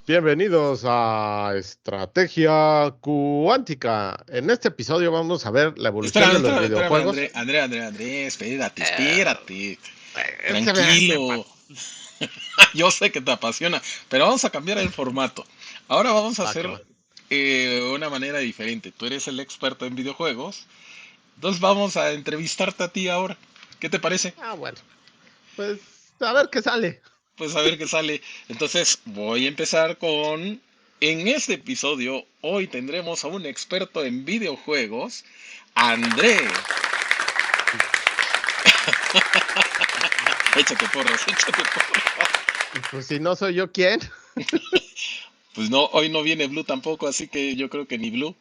Bienvenidos a Estrategia Cuántica. En este episodio vamos a ver la evolución de los Espérame, videojuegos. André, Eh, espérate, se ve este tranquilo. Yo sé que te apasiona, pero vamos a cambiar el formato. Ahora vamos a va hacer que va. una manera diferente. Tú eres el experto en videojuegos, entonces vamos a entrevistarte a ti ahora. ¿Qué te parece? Bueno, pues a ver qué sale. Pues a ver qué sale. Entonces voy a empezar con... En este episodio, hoy tendremos a un experto en videojuegos, André. Échate porras. Y pues si no soy yo, ¿quién? Pues no, hoy no viene Blue tampoco, así que yo creo que ni Blue.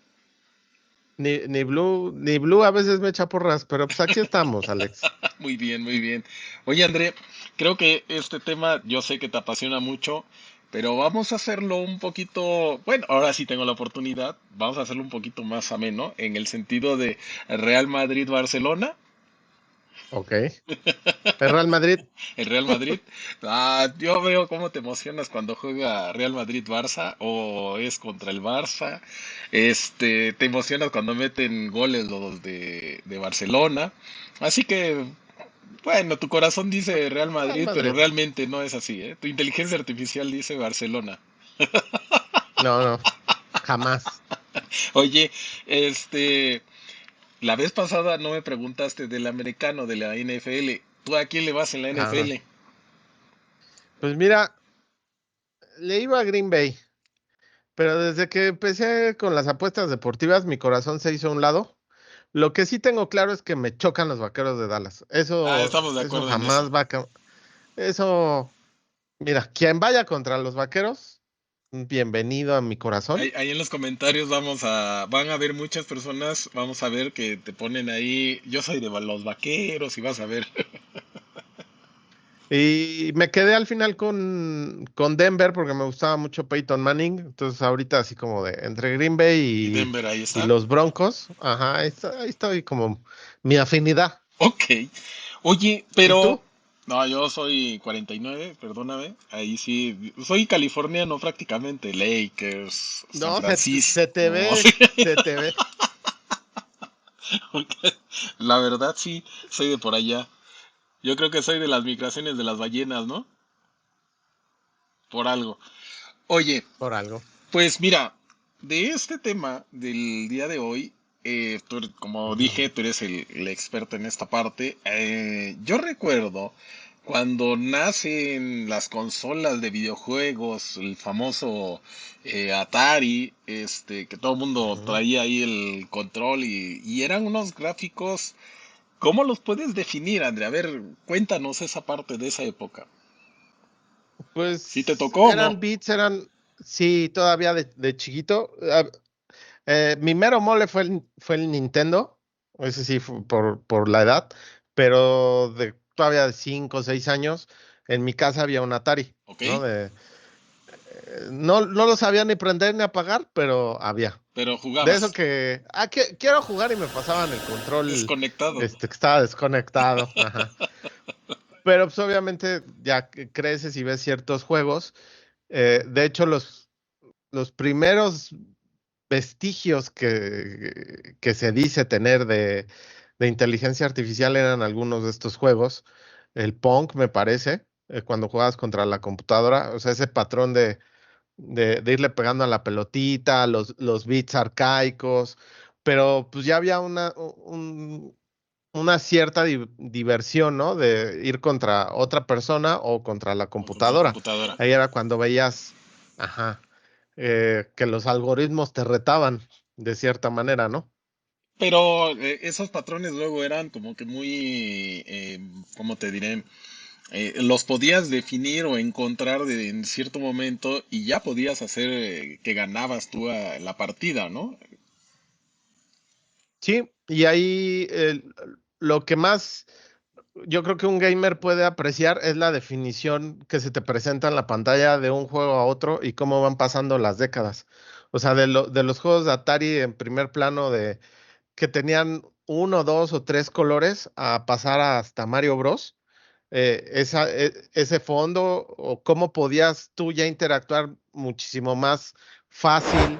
Ni Blue a veces me echa porras, pero pues aquí estamos, Alex. Muy bien, muy bien. Oye, André, creo que este tema yo sé que te apasiona mucho, pero vamos a hacerlo un poquito, bueno, ahora sí tengo la oportunidad, vamos a hacerlo un poquito más ameno en el sentido de Real Madrid-Barcelona. Ok. El Real Madrid. El Real Madrid, yo veo cómo te emocionas cuando juega Real Madrid-Barça o es contra el Barça. Te emocionas cuando meten goles los de Barcelona. Así que, bueno, tu corazón dice Real Real Madrid, pero Madrid. realmente no es así, ¿eh? Tu inteligencia artificial dice Barcelona. No, no, jamás. Oye, este, la vez pasada no me preguntaste del americano, de la NFL. ¿Tú a quién le vas en la Ajá. NFL? Pues mira, le iba a Green Bay. Pero desde que empecé con las apuestas deportivas, mi corazón se hizo a un lado. Lo que sí tengo claro es que me chocan los Vaqueros de Dallas. Estamos de Eso acuerdo en eso. jamás va a Eso, mira, quien vaya contra los Vaqueros, bienvenido a mi corazón. Ahí en los comentarios van a ver muchas personas, vamos a ver que te ponen ahí, yo soy de los vaqueros y vas a ver. Y me quedé al final con Denver porque me gustaba mucho Peyton Manning. Entonces ahorita así como de entre Green Y Bay Denver ahí y está. los Broncos. Ajá, ahí estoy como mi afinidad. Ok. Oye, ¿Y pero... tú? No, yo soy 49, perdóname. Ahí sí, soy californiano prácticamente. Lakers, San No, se te Francisco. ve, se te ve. La verdad sí, soy de por allá. Yo creo que soy de las migraciones de las ballenas, ¿no? Por algo. Oye, Por algo. pues mira, de este tema del día de hoy, como dije, tú eres el experto en esta parte. Yo recuerdo cuando nacen las consolas de videojuegos, el famoso Atari, que todo el mundo Ujú. traía ahí el control y eran unos gráficos. ¿Cómo los puedes definir, Andrea? A ver, cuéntanos esa parte de esa época. ¿Sí te Pues tocó o no? eran beats, sí, todavía de chiquito. Mi mero mole fue el Nintendo, ese sí fue por la edad, pero todavía de 5 o 6 años, en mi casa había un Atari, ¿Ok? ¿no? No lo sabía ni prender ni apagar, pero había. Pero De eso jugabas que quiero jugar y me pasaban el control, desconectado. que estaba desconectado, ajá. Pero pues obviamente ya que creces y ves ciertos juegos. De hecho, los primeros vestigios que se dice tener de inteligencia artificial eran algunos de estos juegos. El Pong, me parece, cuando jugabas contra la computadora, o sea, ese patrón de irle pegando a la pelotita, los beats arcaicos, pero pues ya había una cierta diversión, ¿no? De ir contra otra persona o contra la O contra la computadora. computadora. Ahí era cuando veías, ajá, que los algoritmos te retaban de cierta manera, ¿no? Pero esos patrones luego eran como que muy, ¿cómo te diré? Los podías definir o encontrar en cierto momento y ya podías hacer que ganabas tú la partida, ¿no? Sí, y ahí lo que más yo creo que un gamer puede apreciar es la definición que se te presenta en la pantalla de un juego a otro y cómo van pasando las décadas. O sea, de los juegos de Atari en primer plano de que tenían uno, dos o tres colores a pasar hasta Mario Bros. ese fondo o cómo podías tú ya interactuar muchísimo más fácil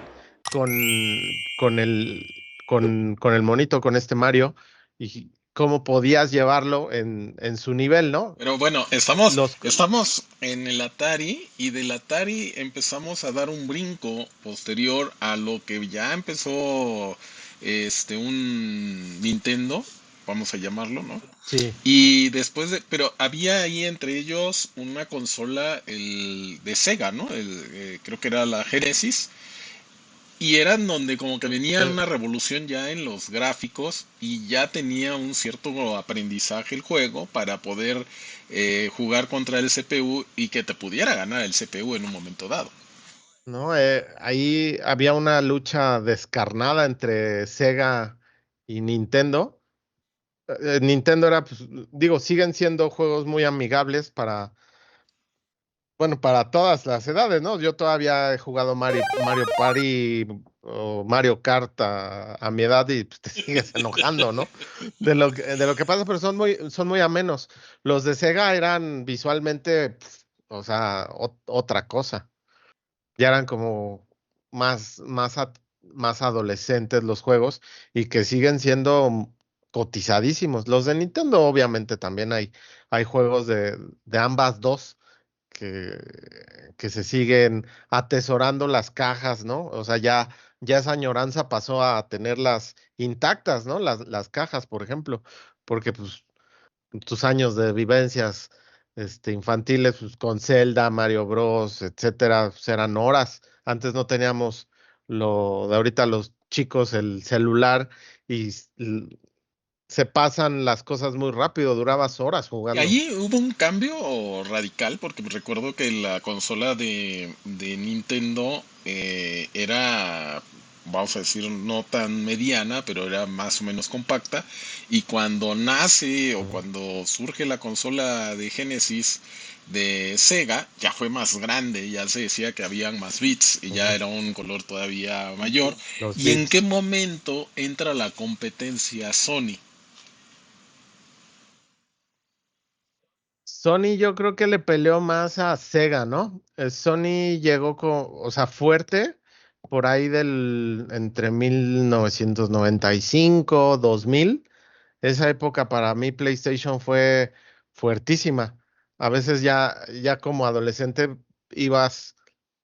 con el monito, con este Mario, y cómo podías llevarlo en su nivel, ¿no? Pero bueno, estamos, Los, estamos en el Atari y del Atari empezamos a dar un brinco posterior a lo que ya empezó un Nintendo, vamos a llamarlo, ¿no? sí, Y después de, pero había ahí entre ellos una consola el de Sega, ¿no? Creo que era la Genesis. Y eran donde como que venía eh, una revolución ya en los gráficos y ya tenía un cierto aprendizaje el juego para poder jugar contra el CPU y que te pudiera ganar el CPU en un momento dado. ¿no? Ahí había una lucha descarnada entre Sega y Nintendo. Nintendo era, pues, digo, siguen siendo juegos muy amigables bueno, para todas las edades, ¿no? Yo todavía he jugado Mario Party o Mario Kart a mi edad y pues, te sigues enojando, ¿no? De lo que pasa, pero son muy amenos. Los de Sega eran visualmente, o sea, otra cosa. Ya eran como más adolescentes los juegos y que siguen siendo cotizadísimos. Los de Nintendo, obviamente, también hay juegos de ambas dos que, que se siguen atesorando las cajas, ¿no? O sea, ya esa añoranza pasó a tenerlas intactas, ¿no? Las cajas, por ejemplo, porque pues tus años de vivencias infantiles pues, con Zelda, Mario Bros, etcétera, pues, eran horas. Antes no teníamos lo de ahorita los chicos, el celular, y se pasan las cosas muy rápido, durabas horas Y jugando. allí hubo un cambio radical porque recuerdo que la consola de Nintendo era, vamos a decir, no tan mediana, pero era más o menos compacta. Y cuando nace o Ujú. cuando surge la consola de Genesis de Sega, ya fue más grande, ya se decía que habían más bits y ya Ujú. era un color todavía mayor. Los ¿Y en qué beats. momento entra la competencia Sony? Sony yo creo que le peleó más a Sega, ¿no? Sony llegó o sea, fuerte por ahí entre 1995, 2000. Esa época para mí PlayStation fue fuertísima. A veces ya como adolescente ibas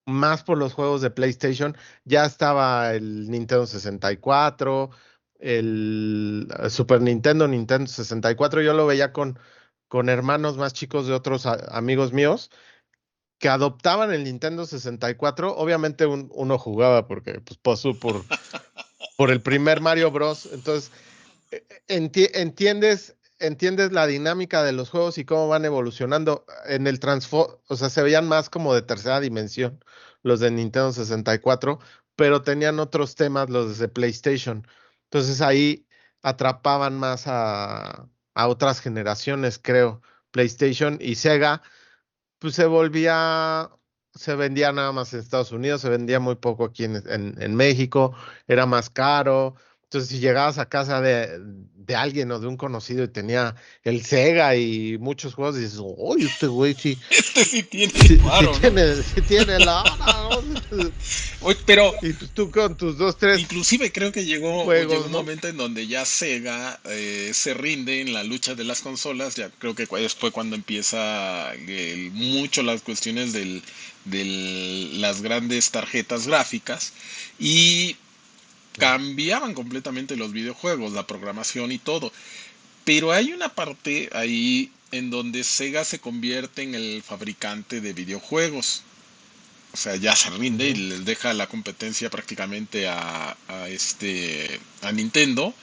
más por los juegos de PlayStation. Ya estaba el Nintendo 64, el Super Nintendo, Nintendo 64. Yo lo veía con hermanos más chicos de otros amigos míos que adoptaban el Nintendo 64. Obviamente uno jugaba porque pues, pasó por el primer Mario Bros. Entonces, entiendes la dinámica de los juegos y cómo van evolucionando. En el o sea, se veían más como de tercera dimensión los de Nintendo 64, pero tenían otros temas los de PlayStation. Entonces ahí atrapaban más a otras generaciones, creo. PlayStation y Sega pues se vendía nada más en Estados Unidos, se vendía muy poco aquí en México, era más caro. Entonces, si llegabas a casa de alguien o de un conocido y tenía el Sega y muchos juegos, dices, oye, este güey sí, Este sí tiene sí, sí varo, ¿no? tiene, sí tiene lana, ¿no? Oye, pero Y pues tú con tus dos, tres inclusive creo que llegó juegos, un ¿no? momento en donde ya Sega se rinde en la lucha de las consolas. Ya creo que después cuando empieza mucho las cuestiones las grandes tarjetas gráficas y Sí. cambiaban completamente los videojuegos, la programación y todo. Pero hay una parte ahí en donde Sega se convierte en el fabricante de videojuegos. O sea, ya se rinde y Ujú. les deja la competencia prácticamente a Nintendo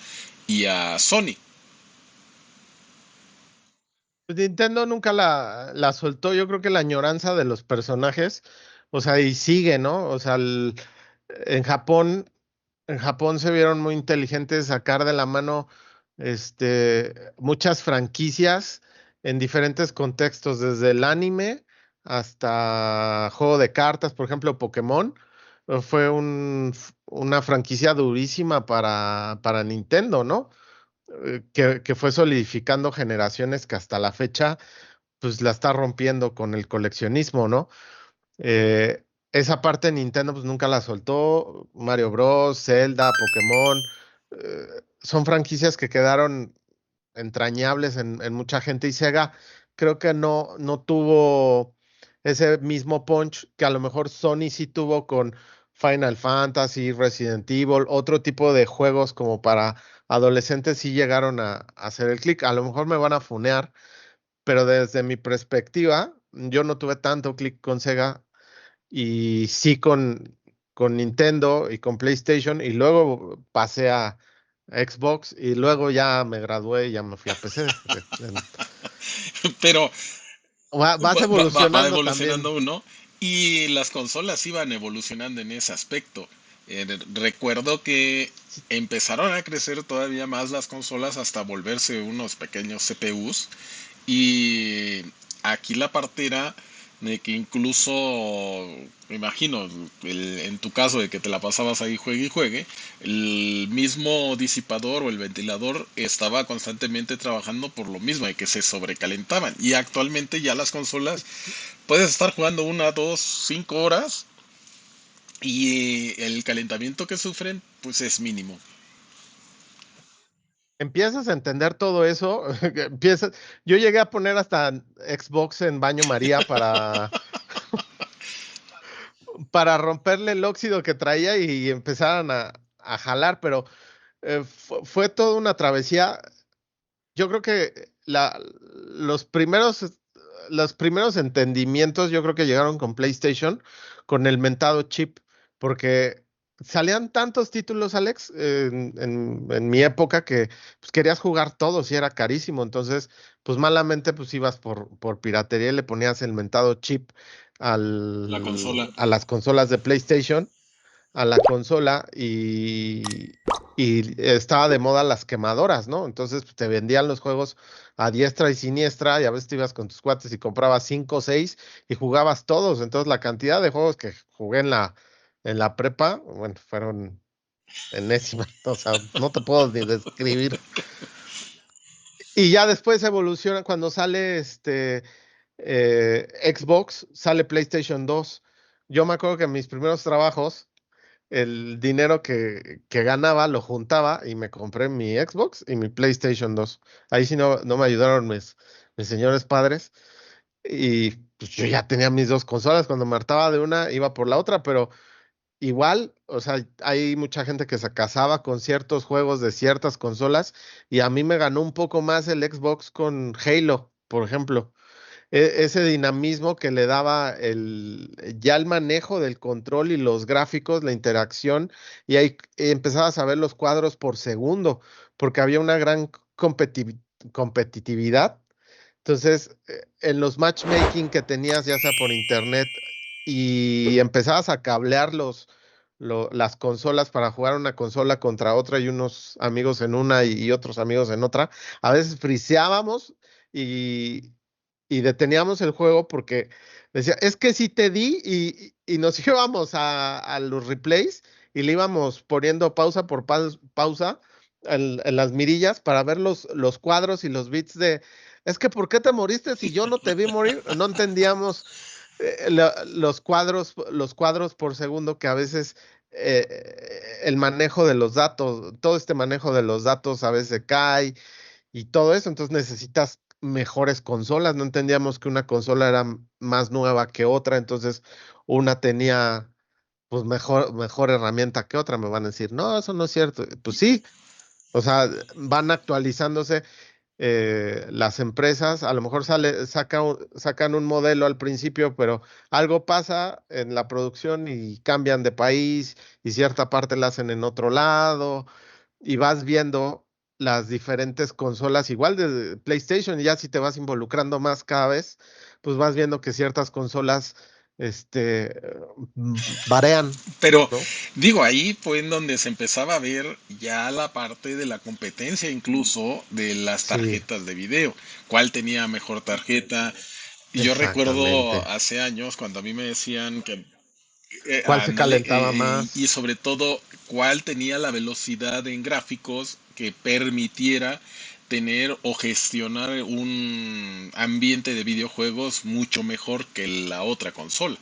y a Sony. Pues Nintendo nunca la soltó. Yo creo que la añoranza de los personajes, o sea, y sigue, ¿no? O sea, en Japón, en Japón se vieron muy inteligentes sacar de la mano muchas franquicias en diferentes contextos, desde el anime hasta juego de cartas, por ejemplo, Pokémon. Fue una franquicia durísima para Nintendo, ¿no? Que fue solidificando generaciones que hasta la fecha pues la está rompiendo con el coleccionismo, ¿no? Esa parte Nintendo pues nunca la soltó. Mario Bros, Zelda, Pokémon, son franquicias que quedaron entrañables en mucha gente y Sega creo que no tuvo ese mismo punch que a lo mejor Sony sí tuvo con Final Fantasy, Resident Evil, otro tipo de juegos como para adolescentes sí llegaron a hacer el clic. A lo mejor me van a funear, pero desde mi perspectiva, yo no tuve tanto clic con Sega y sí con Nintendo y con PlayStation y luego pasé a Xbox y luego ya me gradué y ya me fui a PC. Pero Vas va evolucionando evolucionando también. uno y las consolas iban evolucionando en ese aspecto. Recuerdo que Sí. empezaron a crecer todavía más las consolas hasta volverse unos pequeños CPUs y aquí la partera de que incluso, me imagino, en tu caso de que te la pasabas ahí juegue y juegue, el mismo disipador o el ventilador estaba constantemente trabajando por lo mismo, de que se sobrecalentaban. Y actualmente ya las consolas puedes estar jugando 1, 2, 5 horas y el calentamiento que sufren pues es mínimo. Empiezas a entender todo eso, yo llegué a poner hasta Xbox en baño María para romperle el óxido que traía y empezaran a jalar, pero fue toda una travesía. Yo creo que los primeros entendimientos, yo creo que llegaron con PlayStation, con el mentado chip, porque salían tantos títulos, Alex, en mi época que pues, querías jugar todos y era carísimo. Entonces, pues malamente pues ibas por piratería y le ponías el mentado chip La consola. a las consolas de PlayStation a la consola y estaba de moda las quemadoras, ¿no? Entonces pues, te vendían los juegos a diestra y siniestra y a veces te ibas con tus cuates y comprabas cinco o seis y jugabas todos. Entonces la cantidad de juegos que jugué en la prepa, bueno, fueron enésimas, o sea, no te puedo ni describir. Y ya después evoluciona cuando sale Xbox, sale PlayStation 2. Yo me acuerdo que en mis primeros trabajos el dinero que ganaba lo juntaba y me compré mi Xbox y mi PlayStation 2. Ahí sí no me ayudaron mis señores padres y pues yo ya tenía mis dos consolas. Cuando me hartaba de una, iba por la otra, pero igual, o sea, hay mucha gente que se casaba con ciertos juegos de ciertas consolas y a mí me ganó un poco más el Xbox con Halo, por ejemplo ese dinamismo que le daba ya el manejo del control y los gráficos, la interacción, y ahí empezabas a ver los cuadros por segundo, porque había una gran competitividad. Entonces, en los matchmaking que tenías, ya sea por internet, y empezabas a cablear las consolas para jugar una consola contra otra y unos amigos en una y otros amigos en otra, a veces friseábamos y, y deteníamos el juego porque decía, es que si te di y nos íbamos a los replays y le íbamos poniendo pausa por pausa en las mirillas para ver los cuadros y los bits es que ¿por qué te moriste si yo no te vi morir? No entendíamos los cuadros por segundo que a veces el manejo de los datos, todo este manejo de los datos a veces cae y todo eso, entonces necesitas mejores consolas. No entendíamos que una consola era más nueva que otra, entonces una tenía pues mejor herramienta que otra. Me van a decir, no, eso no es cierto. Pues sí, o sea, van actualizándose las empresas, a lo mejor sacan un modelo al principio, pero algo pasa en la producción y cambian de país y cierta parte la hacen en otro lado y vas viendo las diferentes consolas, igual de PlayStation, y ya si te vas involucrando más cada vez, pues vas viendo que ciertas consolas, este, varían, Pero ¿no? digo, ahí fue en donde se empezaba a ver ya la parte de la competencia incluso de las Sí, tarjetas de video. ¿Cuál tenía mejor tarjeta? Y yo recuerdo exactamente. hace años cuando a mí me decían que, ¿Cuál se ándale, calentaba y más? sobre todo cuál tenía la velocidad en gráficos que permitiera tener o gestionar un ambiente de videojuegos mucho mejor que la otra consola.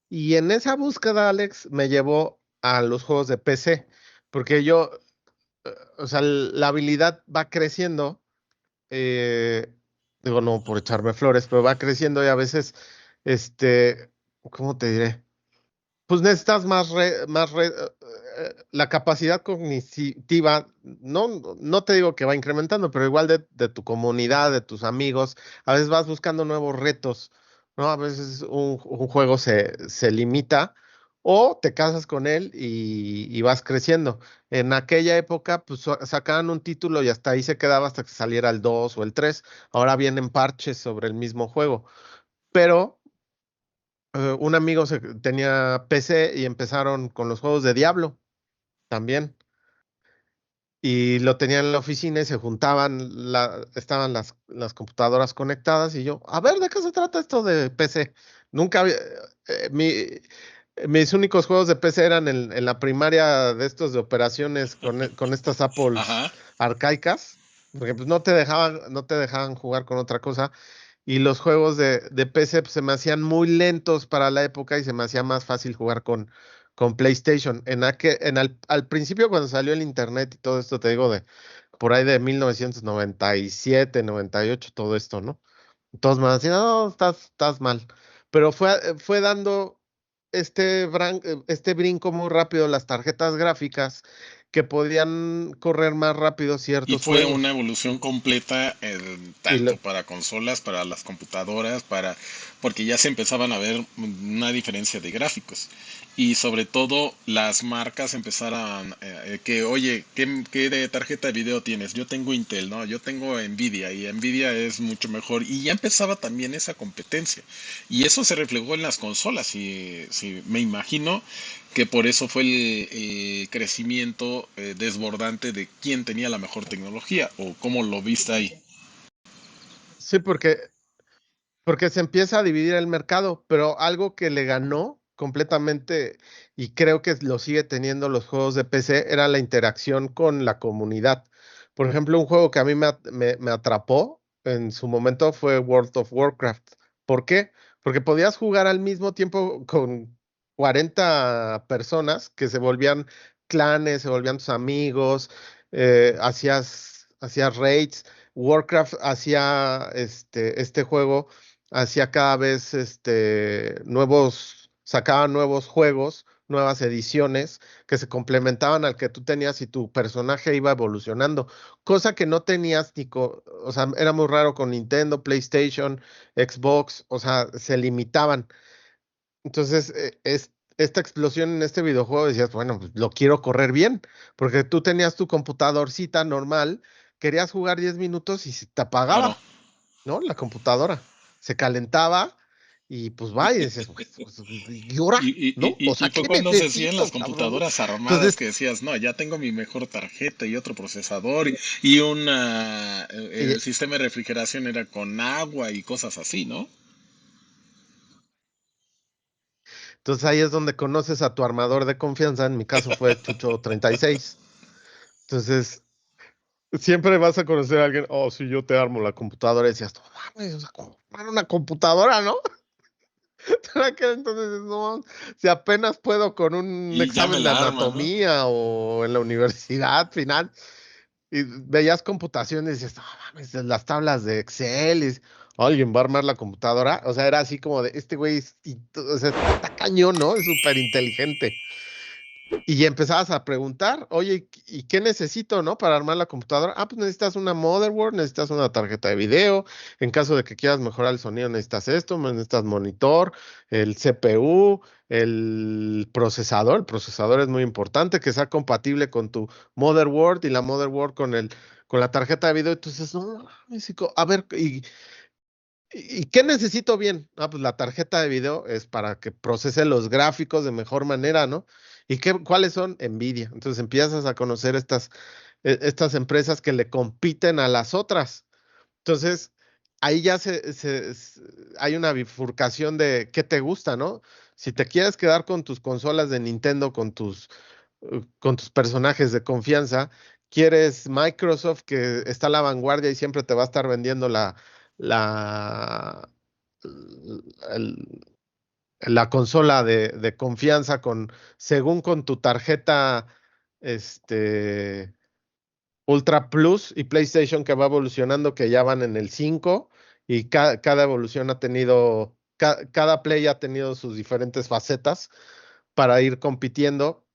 Y en esa búsqueda, Alex, me llevó a los juegos de PC, porque yo, o sea, la habilidad va creciendo, eh, digo, no por echarme flores, pero va creciendo y a veces, este, ¿cómo te diré? Pues necesitas la capacidad cognitiva, no te digo que va incrementando, pero igual de tu comunidad, de tus amigos, a veces vas buscando nuevos retos, ¿no? A veces un juego se limita o te casas con él y vas creciendo. En aquella época, pues sacaban un título y hasta ahí se quedaba hasta que saliera el 2 o el 3. Ahora vienen parches sobre el mismo juego, pero un amigo tenía PC y empezaron con los juegos de Diablo también. Y lo tenían en la oficina y se juntaban, estaban las computadoras conectadas y yo, a ver, ¿de qué se trata esto de PC? Nunca había, mis únicos juegos de PC eran en la primaria de estos de operaciones con estas Apples Ajá. arcaicas, porque pues no te dejaban jugar con otra cosa. Y los juegos de PC pues, se me hacían muy lentos para la época y se me hacía más fácil jugar con PlayStation. Al principio, cuando salió el internet y todo esto, te digo, por ahí de 1997, 98, todo esto, ¿no? Todos me decían, no, estás mal. Pero fue dando este brinco muy rápido las tarjetas gráficas que podían correr más rápido Y ciertos fue una juegos. evolución completa, Y tanto para consolas, para las computadoras, porque ya se empezaban a ver una diferencia de gráficos. Y sobre todo las marcas empezaron que, oye, ¿qué de tarjeta de video tienes? Yo tengo Intel, ¿no? Yo tengo Nvidia y Nvidia es mucho mejor. Y ya empezaba también esa competencia. Y eso se reflejó en las consolas. Y me imagino que por eso fue el crecimiento desbordante de quién tenía la mejor tecnología o cómo lo viste ahí. sí, porque se empieza a dividir el mercado, pero algo que le ganó completamente y creo que lo sigue teniendo los juegos de PC era la interacción con la comunidad. Por ejemplo, un juego que a mí me atrapó en su momento fue World of Warcraft. ¿Por qué? Porque podías jugar al mismo tiempo con 40 personas que se volvían clanes, se volvían tus amigos, hacías raids. Warcraft hacía este juego hacía cada vez sacaba nuevos juegos, nuevas ediciones que se complementaban al que tú tenías y tu personaje iba evolucionando, cosa que no tenías o sea, era muy raro con Nintendo, PlayStation, Xbox, o sea, se limitaban. Entonces, esta explosión en este videojuego decías, bueno, pues, lo quiero correr bien, porque tú tenías tu computadorcita normal, querías jugar 10 minutos y se te Claro. apagaba. ¿No? La computadora se calentaba y pues va y decías, ¿y ahora? ¿No? O Y sea, fue ¿qué cuando se hacían las necesito, cabrón? computadoras armadas Entonces, que decías, no, ya tengo mi mejor tarjeta y otro procesador y el y- sistema de refrigeración era con agua y cosas así, ¿no? entonces ahí es donde conoces a tu armador de confianza, en mi caso fue Chucho 36. Entonces, siempre vas a conocer a alguien, oh, sí, yo te armo la computadora y decías, no mames, o sea, ¿cómo armar una computadora, no? Para aquel entonces, no, si apenas puedo con un Y ya me examen de la arma, ¿no? anatomía o en la universidad final. Y veías computación y decías, no mames, las tablas de Excel, y alguien va a armar la computadora. O sea, era así como de, este güey, o sea, está cañón, ¿no? Es súper inteligente. Y ya empezabas a preguntar, oye, ¿y qué necesito, no? Para armar la computadora. Ah, pues necesitas una motherboard, necesitas una tarjeta de video. En caso de que quieras mejorar el sonido, necesitas esto, necesitas monitor, el CPU, el procesador. El procesador es muy importante, que sea compatible con tu motherboard y la motherboard con la tarjeta de video. Entonces, no, mames, a ver, ¿y qué necesito bien? Ah, pues la tarjeta de video es para que procese los gráficos de mejor manera, ¿no? ¿Y cuáles son? Nvidia. Entonces empiezas a conocer estas empresas que le compiten a las otras. Entonces, ahí ya hay una bifurcación de qué te gusta, ¿no? Si te quieres quedar con tus consolas de Nintendo, con tus personajes de confianza, quieres Microsoft, que está a la vanguardia y siempre te va a estar vendiendo la, el- la consola de confianza según con tu tarjeta, este, Ultra Plus y PlayStation que va evolucionando, que ya van en el 5 y cada evolución cada Play ha tenido sus diferentes facetas para ir compitiendo,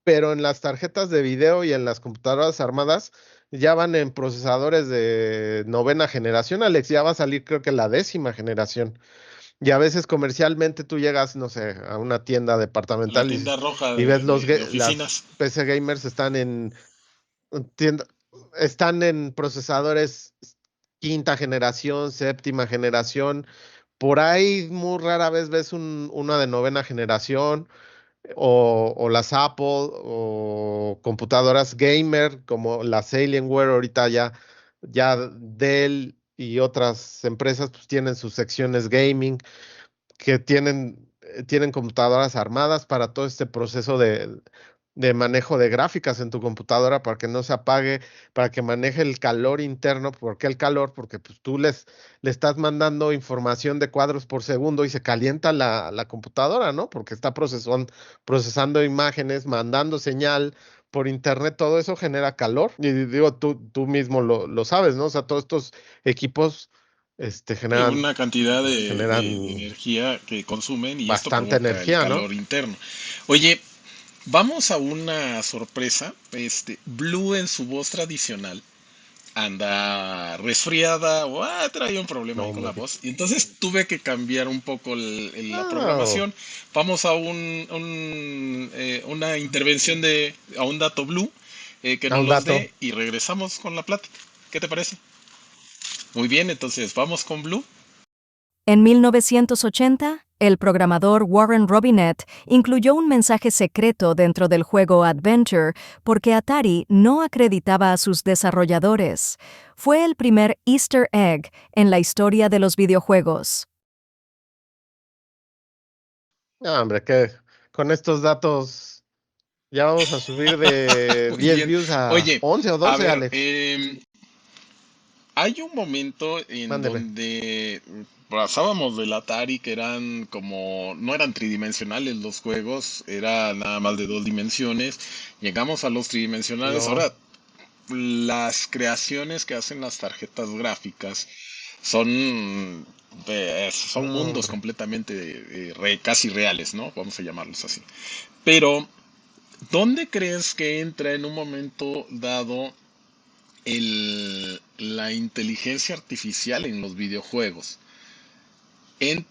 pero en las tarjetas de video y en las computadoras armadas ya van en procesadores de novena generación, Alex, ya va a salir creo que la 10ª generación. Y a veces comercialmente tú llegas, no sé, a una tienda La departamental tienda roja y ves de las oficinas. PC gamers tienda- están en procesadores quinta generación, séptima generación. Por ahí muy rara vez ves una de novena generación o las Apple o computadoras gamer como las Alienware. Ahorita ya Dell y otras empresas pues tienen sus secciones gaming que tienen computadoras armadas para todo este proceso de manejo de gráficas en tu computadora para que no se apague, para que maneje el calor interno. ¿Por qué el calor? Porque pues, le estás mandando información de cuadros por segundo y se calienta la computadora, ¿no? Porque está procesando imágenes, mandando señal por internet, todo eso genera calor. Y digo, tú mismo lo sabes, ¿no? O sea, todos estos equipos Y generan una cantidad de generan energía que consumen y esto bastante provoca el energía, ¿no? calor interno. Oye, vamos a una sorpresa. Blue en su voz tradicional anda resfriada o trae un problema No, ahí con la hombre. voz. Y entonces tuve que cambiar un poco la No, programación. Vamos a una intervención a un dato Blue que a nos un los dato. dé y regresamos con la plática. ¿Qué te parece? Muy bien, entonces vamos con Blue. En 1980, el programador Warren Robinett incluyó un mensaje secreto dentro del juego Adventure porque Atari no acreditaba a sus desarrolladores. Fue el primer Easter egg en la historia de los videojuegos. No, hombre, que con estos datos ya vamos a subir de Muy 10 bien. views a Oye, 11 o a 12, ver, Alex. hay un momento en Mándeme. donde pasábamos del Atari que eran como, no eran tridimensionales los juegos, era nada más de dos dimensiones. Llegamos a los tridimensionales. No. Ahora, las creaciones que hacen las tarjetas gráficas son, son No, mundos hombre. completamente casi reales, ¿no? Vamos a llamarlos así. Pero, ¿dónde crees que entra en un momento dado la inteligencia artificial en los videojuegos?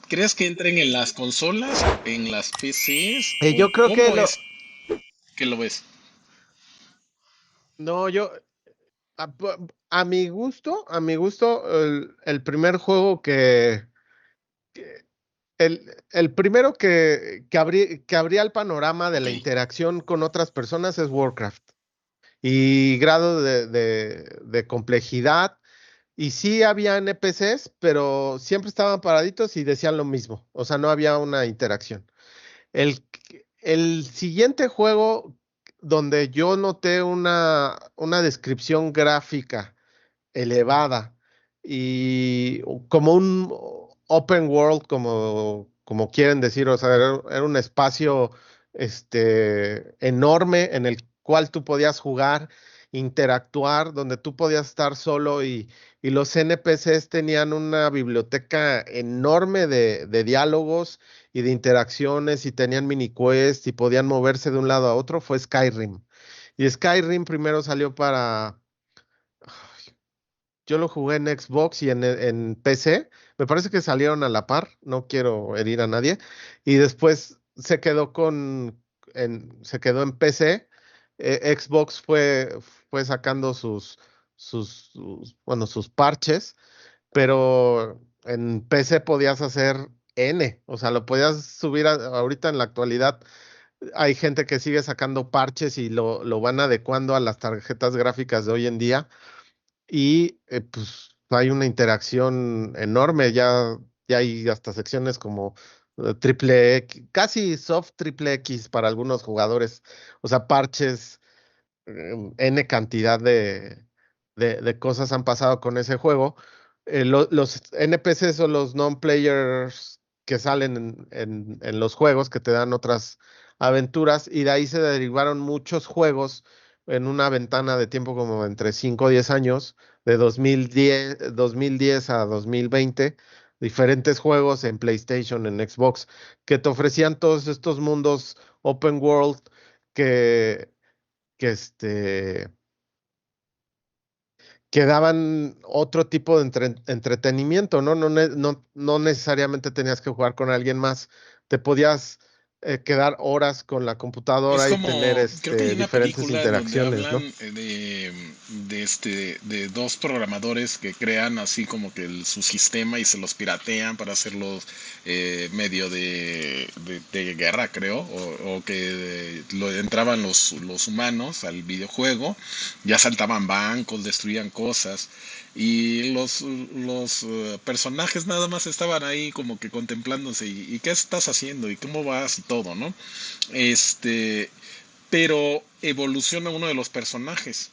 ¿Crees que entren en las consolas, en las PCs o Yo creo que cómo es que lo ves? no, a mi gusto, el primer juego que- el primero que abría el panorama de Ok. la interacción con otras personas es Warcraft. Y grado de complejidad. Y sí había NPCs, pero siempre estaban paraditos y decían lo mismo. O sea, no había una interacción. El siguiente juego donde yo noté una descripción gráfica elevada y como un open world, como quieren decir, o sea, era un espacio enorme en el cual tú podías jugar, interactuar, donde tú podías estar solo y los NPCs tenían una biblioteca enorme de diálogos y de interacciones y tenían mini quests y podían moverse de un lado a otro, fue Skyrim. Y Skyrim primero salió para yo lo jugué en Xbox y en PC. Me parece que salieron a la par. No quiero herir a nadie. Y después se quedó en PC. Xbox fue sacando bueno, sus parches, pero en PC podías hacer N. O sea, lo podías subir ahorita en la actualidad. Hay gente que sigue sacando parches y lo van adecuando a las tarjetas gráficas de hoy en día y pues hay una interacción enorme, ya hay hasta secciones como triple X, casi soft triple X para algunos jugadores, o sea, parches N cantidad de cosas han pasado con ese juego. Los NPCs o los non-players que salen en los juegos, que te dan otras aventuras, y de ahí se derivaron muchos juegos en una ventana de tiempo como entre 5 o 10 años, de 2010 a 2020, diferentes juegos en PlayStation, en Xbox, que te ofrecían todos estos mundos open world que, que que daban otro tipo de entretenimiento, ¿no? No necesariamente tenías que jugar con alguien más, te podías quedar horas con la Es computadora y tener como, creo que hay una diferentes película en donde interacciones, ¿no? hablan de dos programadores que crean así como que su sistema y se los piratean para hacerlos medio de guerra, creo, o que entraban los humanos al videojuego, ya saltaban bancos, destruían cosas. Y los personajes nada más estaban ahí como que contemplándose y qué estás haciendo y cómo vas y todo, ¿no? Este, pero evoluciona uno de los personajes,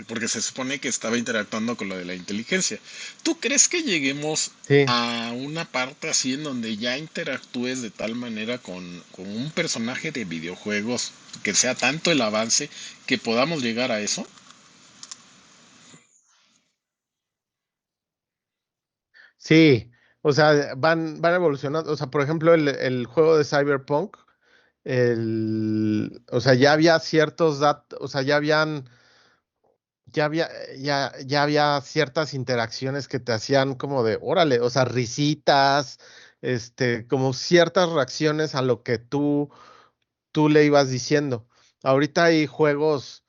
porque se supone que estaba interactuando con lo de la inteligencia. ¿Tú crees que lleguemos Sí, a una parte así en donde ya interactúes de tal manera con un personaje de videojuegos, que sea tanto el avance que podamos llegar a eso? sí, o sea, van evolucionando, o sea, por ejemplo, el juego de Cyberpunk, o sea, ya había ciertos datos, o sea, ya había, ya había ciertas interacciones que te hacían como de, órale, o sea, risitas, como ciertas reacciones a lo que tú le ibas diciendo. Ahorita hay juegos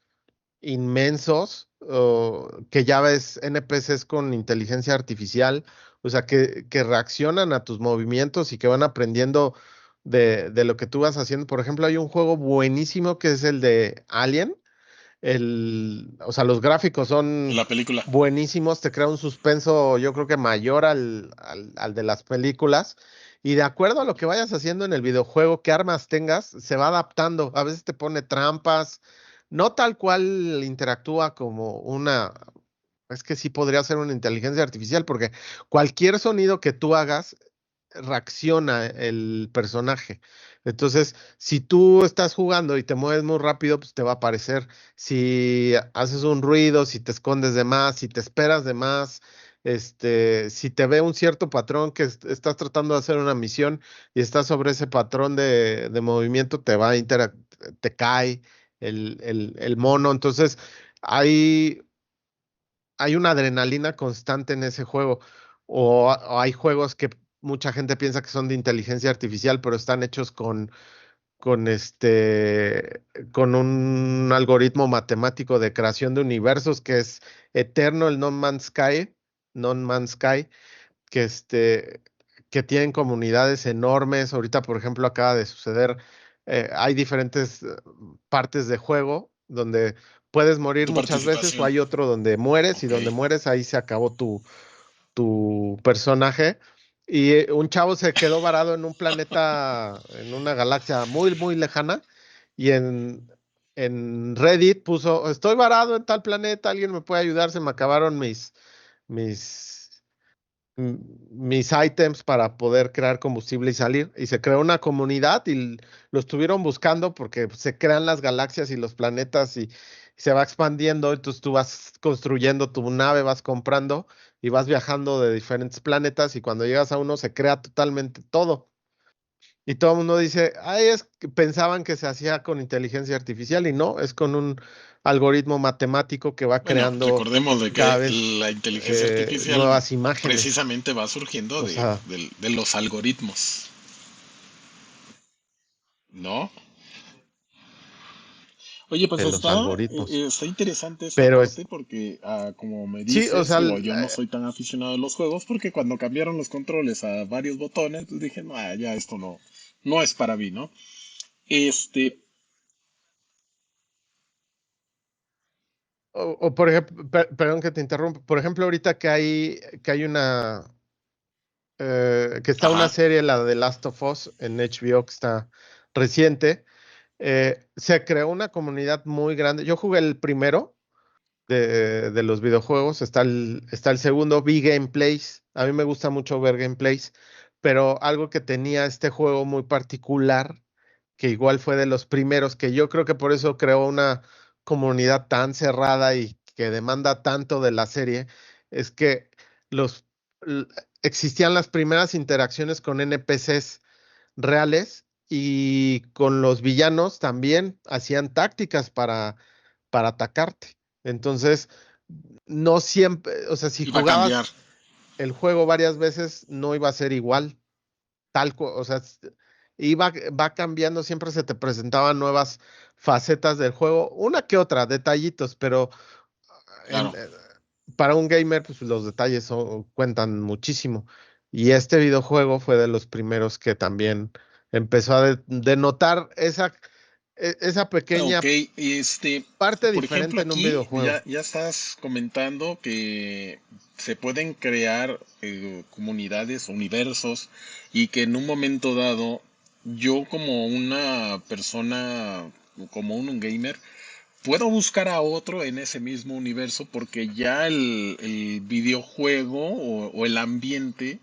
inmensos, que ya ves NPCs con inteligencia artificial, o sea, que reaccionan a tus movimientos y que van aprendiendo de lo que tú vas haciendo. Por ejemplo, hay un juego buenísimo que es el de Alien, o sea, los gráficos son La película. buenísimos, te crea un suspenso, yo creo que mayor al de las películas. Y de acuerdo a lo que vayas haciendo en el videojuego, qué armas tengas, se va adaptando. A veces te pone trampas, no tal cual interactúa como es que sí podría ser una inteligencia artificial, porque cualquier sonido que tú hagas, reacciona el personaje. Entonces, si tú estás jugando y te mueves muy rápido, pues te va a aparecer. Si haces un ruido, si te escondes de más, si te esperas de más, si te ve un cierto patrón que estás tratando de hacer una misión y estás sobre ese patrón de movimiento, te cae el mono. Entonces, hay hay una adrenalina constante en ese juego. O hay juegos que mucha gente piensa que son de inteligencia artificial, pero están hechos con con un algoritmo matemático de creación de universos que es eterno, el No Man's Sky, que que tienen comunidades enormes. Ahorita, por ejemplo, acaba de suceder, hay diferentes partes de juego donde puedes morir Tu muchas veces o participación. hay otro donde mueres y Ok. donde mueres ahí se acabó tu personaje. Y un chavo se quedó varado en un planeta, en una galaxia muy, muy lejana y en Reddit puso, estoy varado en tal planeta, alguien me puede ayudar, se me acabaron mis mis ítems para poder crear combustible y salir. Y se creó una comunidad y lo estuvieron buscando porque se crean las galaxias y los planetas y se va expandiendo. Entonces tú vas construyendo tu nave, vas comprando y vas viajando de diferentes planetas y cuando llegas a uno se crea totalmente todo. Y todo el mundo dice, ay, es que pensaban que se hacía con inteligencia artificial y no, es con un algoritmo matemático que va Bueno, creando recordemos de cada que vez la inteligencia artificial nuevas imágenes. precisamente va surgiendo O sea, de los algoritmos, ¿no? Oye, pues de los algoritmos. está interesante esta Pero parte porque, como me sí, o dices, sea, digo, yo no soy tan aficionado a los juegos porque cuando cambiaron los controles a varios botones, pues dije, no, ya esto no es para mí, ¿no? Este, o por ejemplo, perdón que te interrumpa, por ejemplo, ahorita que hay que está una ajá, serie, la de Last of Us en HBO, que está reciente, se creó una comunidad muy grande. Yo jugué el primero de los videojuegos, está el segundo, vi gameplays. A mí me gusta mucho ver gameplays, pero algo que tenía este juego muy particular, que igual fue de los primeros, que yo creo que por eso creó una comunidad tan cerrada y que demanda tanto de la serie, es que los, l- existían las primeras interacciones con NPCs reales y con los villanos también hacían tácticas para atacarte. Entonces, no siempre, o sea, si Iba a cambiar. jugabas el juego varias veces, no iba a ser igual, o sea, va cambiando, siempre se te presentaban nuevas facetas del juego, una que otra, detallitos, pero en- Claro. eh, para un gamer, pues los detalles cuentan muchísimo. Y este videojuego fue de los primeros que también empezó a denotar esa Ok, pequeña este, parte por ejemplo, diferente en un aquí videojuego. ya estás comentando que se pueden crear comunidades, universos, y que en un momento dado, yo como una persona, como un gamer, puedo buscar a otro en ese mismo universo porque ya el videojuego o el ambiente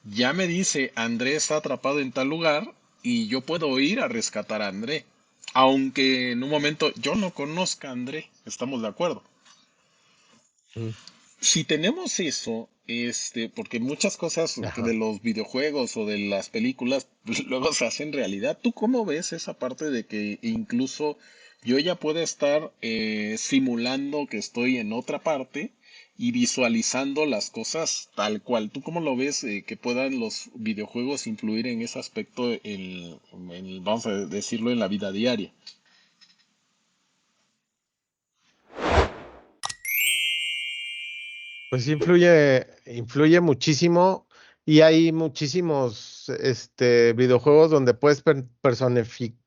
ya me dice, André está atrapado en tal lugar y yo puedo ir a rescatar a André. Aunque en un momento yo no conozca a André, estamos de acuerdo. Mm. Si tenemos eso, porque muchas cosas de Ajá. los videojuegos o de las películas pues, luego se hacen realidad. ¿Tú cómo ves esa parte de que incluso yo ya puedo estar simulando que estoy en otra parte y visualizando las cosas tal cual? ¿Tú cómo lo ves que puedan los videojuegos influir en ese aspecto, vamos a decirlo, en la vida diaria? Pues sí, influye muchísimo y hay muchísimos videojuegos donde puedes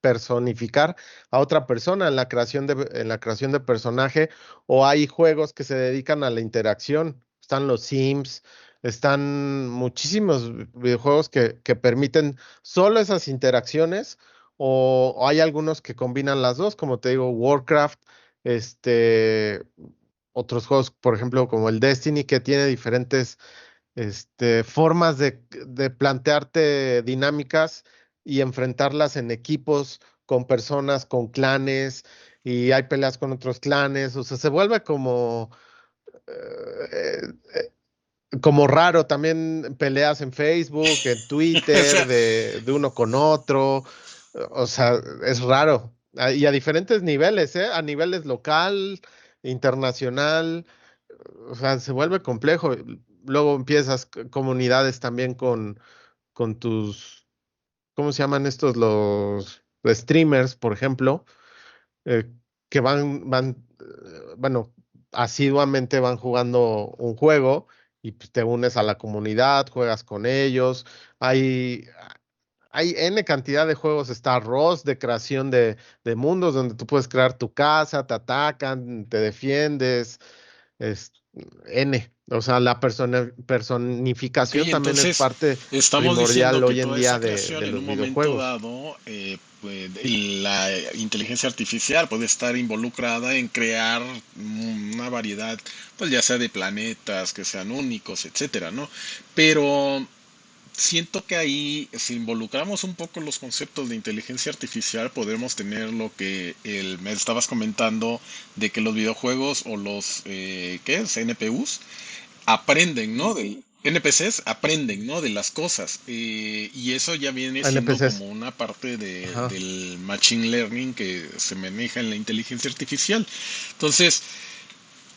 personificar a otra persona en la creación de personaje, o hay juegos que se dedican a la interacción. Están los Sims, están muchísimos videojuegos que permiten solo esas interacciones, o hay algunos que combinan las dos, como te digo, Warcraft, este otros juegos, por ejemplo, como el Destiny, que tiene diferentes formas de plantearte dinámicas y enfrentarlas en equipos, con personas, con clanes, y hay peleas con otros clanes, o sea, se vuelve eh, como raro. También peleas en Facebook, en O sea, Twitter, de uno con otro, o sea, es raro. Y a diferentes niveles, ¿eh? A niveles local, internacional, o sea, se vuelve complejo. Luego empiezas comunidades también con tus, ¿cómo se llaman estos? Los streamers, por ejemplo, eh, que bueno, asiduamente van jugando un juego y pues, te unes a la comunidad, juegas con ellos. Hay, hay N cantidad de juegos, está Ross de creación de mundos donde tú puedes crear tu casa, te atacan, te defiendes, es O sea, la ok, personificación también es entonces parte estamos primordial diciendo que hoy en toda día esa de creación en un los momento videojuegos. dado, pues, y la inteligencia artificial puede estar involucrada en crear una variedad, pues ya sea de planetas que sean únicos, etcétera, ¿no? Pero siento que ahí, si involucramos un poco los conceptos de inteligencia artificial, podemos tener lo que me estabas comentando de que los videojuegos o los, ¿qué es? NPUs aprenden, ¿no? De NPCs aprenden, ¿no? De las cosas. Y eso ya viene siendo NPCs. como una parte Ajá. del machine learning que se maneja en la inteligencia artificial. Entonces,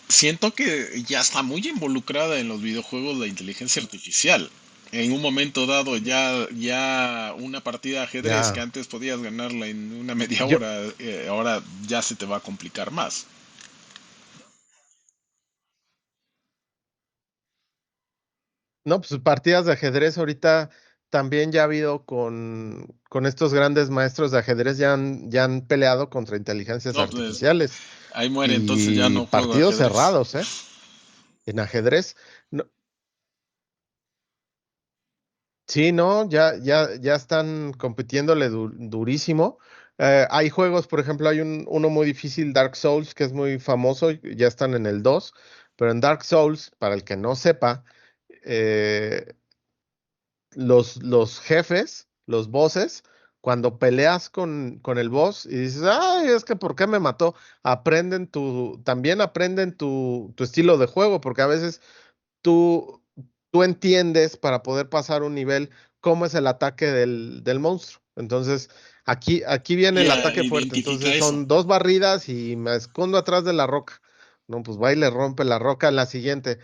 siento que ya está muy involucrada en los videojuegos la inteligencia artificial. En un momento dado ya una partida de ajedrez que Ya. antes podías ganarla en una media Yo, hora, ahora ya se te va a complicar más. no, pues partidas de ajedrez ahorita también ya ha habido con estos grandes maestros de ajedrez, ya han peleado contra inteligencias No, pues artificiales ahí muere, entonces ya y no juego partidos ajedrez. cerrados, ¿eh? En ajedrez. No, Sí, no, ya están compitiéndole durísimo. Hay juegos, por ejemplo, hay uno muy difícil, Dark Souls, que es muy famoso, ya están en el 2, pero en Dark Souls, para el que no sepa, eh, los jefes, los bosses, cuando peleas con el boss y dices, ay, es que ¿por qué me mató? También aprenden tu estilo de juego, porque a veces tú, tú entiendes para poder pasar un nivel cómo es el ataque del monstruo. Entonces, aquí viene el Ya ataque fuerte. identifica Entonces, eso. son dos barridas y me escondo atrás de la roca. No, pues va y le rompe la roca en la siguiente.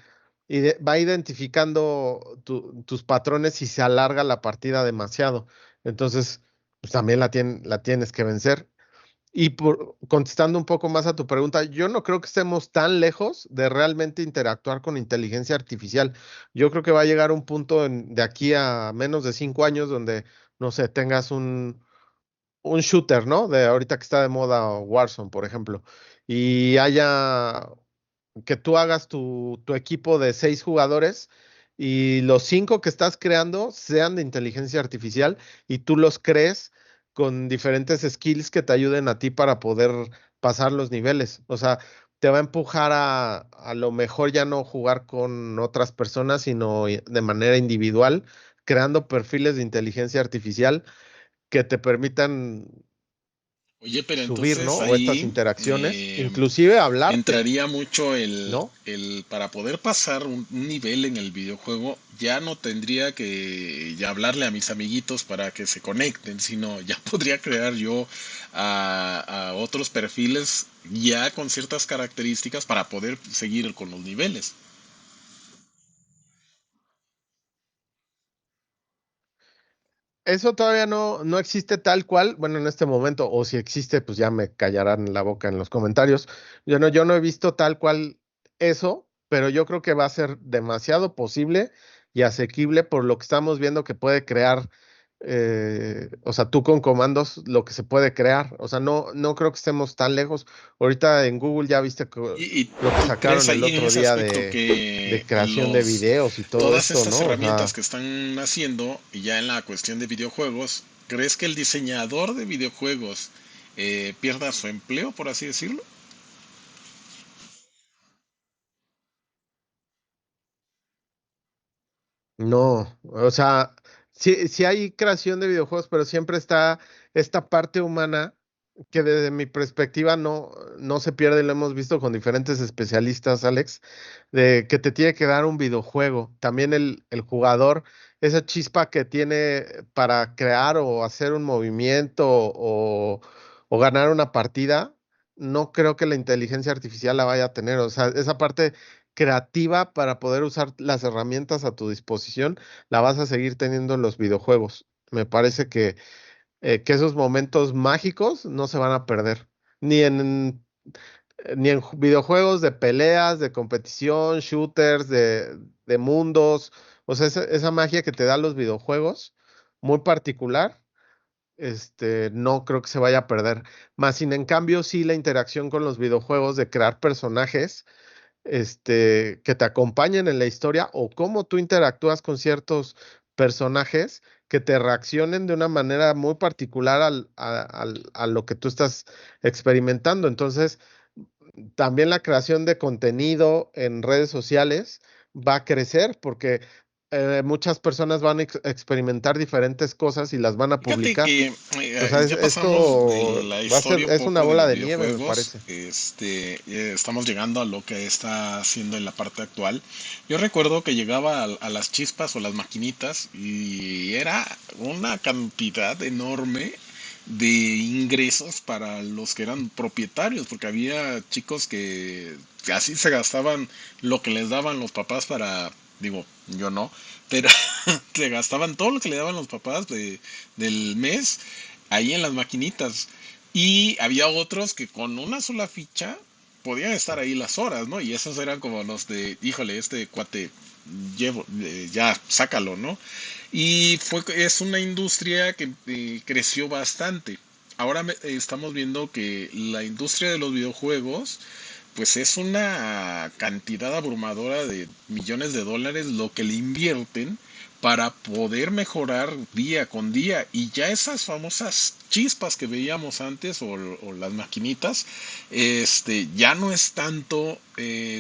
Y va identificando tus patrones si se alarga la partida demasiado. Entonces, pues también la tienes que vencer. Y contestando un poco más a tu pregunta, yo no creo que estemos tan lejos de realmente interactuar con inteligencia artificial. Yo creo que va a llegar un punto de aquí a menos de 5 años donde, no sé, tengas un shooter, ¿no? De ahorita que está de moda Warzone, por ejemplo, y haya que tú hagas tu equipo de 6 jugadores y los 5 que estás creando sean de inteligencia artificial y tú los crees con diferentes skills que te ayuden a ti para poder pasar los niveles. O sea, te va a empujar a lo mejor ya no jugar con otras personas, sino de manera individual, creando perfiles de inteligencia artificial que te permitan Oye, pero subir, ¿no? entonces O estas ahí interacciones, inclusive hablarte, entraría mucho ¿no? el para poder pasar un nivel en el videojuego, ya no tendría que ya hablarle a mis amiguitos para que se conecten, sino ya podría crear yo a otros perfiles ya con ciertas características para poder seguir con los niveles. Eso todavía no existe tal cual, bueno, en este momento, o si existe, pues ya me callarán la boca en los comentarios. Yo no he visto tal cual eso, pero yo creo que va a ser demasiado posible y asequible por lo que estamos viendo que puede crear, o sea, tú con comandos, lo que se puede crear. O sea, no creo que estemos tan lejos. Ahorita en Google ya viste ¿Y lo que tú crees sacaron el ahí en otro ese día aspecto de que creación de videos y todo todas esto, estas ¿no? O herramientas sea, que están haciendo ya en la cuestión de videojuegos, crees que el diseñador de videojuegos pierda su empleo, por así decirlo? no, o sea, sí hay creación de videojuegos, pero siempre está esta parte humana que desde mi perspectiva no se pierde, y lo hemos visto con diferentes especialistas, Alex, de que te tiene que dar un videojuego. También el jugador, esa chispa que tiene para crear o hacer un movimiento o ganar una partida, no creo que la inteligencia artificial la vaya a tener. O sea, esa parte creativa para poder usar las herramientas a tu disposición, la vas a seguir teniendo en los videojuegos. Me parece que esos momentos mágicos no se van a perder, ni en videojuegos de peleas, de competición, shooters, de mundos, o sea, esa magia que te dan los videojuegos, muy particular, no creo que se vaya a perder. Más sin en cambio, sí la interacción con los videojuegos de crear personajes que te acompañen en la historia o cómo tú interactúas con ciertos personajes que te reaccionen de una manera muy particular a lo que tú estás experimentando. Entonces, también la creación de contenido en redes sociales va a crecer porque muchas personas van a experimentar diferentes cosas y las van a Fíjate publicar. que O sea, ya pasamos de esto la va a ser, historia un es una poco de bola los de nieve, me videojuegos. parece. Estamos llegando a lo que está haciendo en la parte actual. Yo recuerdo que llegaba a las chispas o las maquinitas y era una cantidad enorme de ingresos para los que eran propietarios, porque había chicos que así se gastaban lo que les daban los papás para, digo, yo no, pero se gastaban todo lo que le daban los papás del mes ahí en las maquinitas. Y había otros que con una sola ficha podían estar ahí las horas, ¿no? Y esos eran como los de, híjole, este cuate, ya, sácalo, ¿no? Y es una industria que creció bastante. Ahora estamos viendo que la industria de los videojuegos, pues es una cantidad abrumadora de millones de dólares lo que le invierten para poder mejorar día con día. Y ya esas famosas chispas que veíamos antes o las maquinitas, ya no es tanto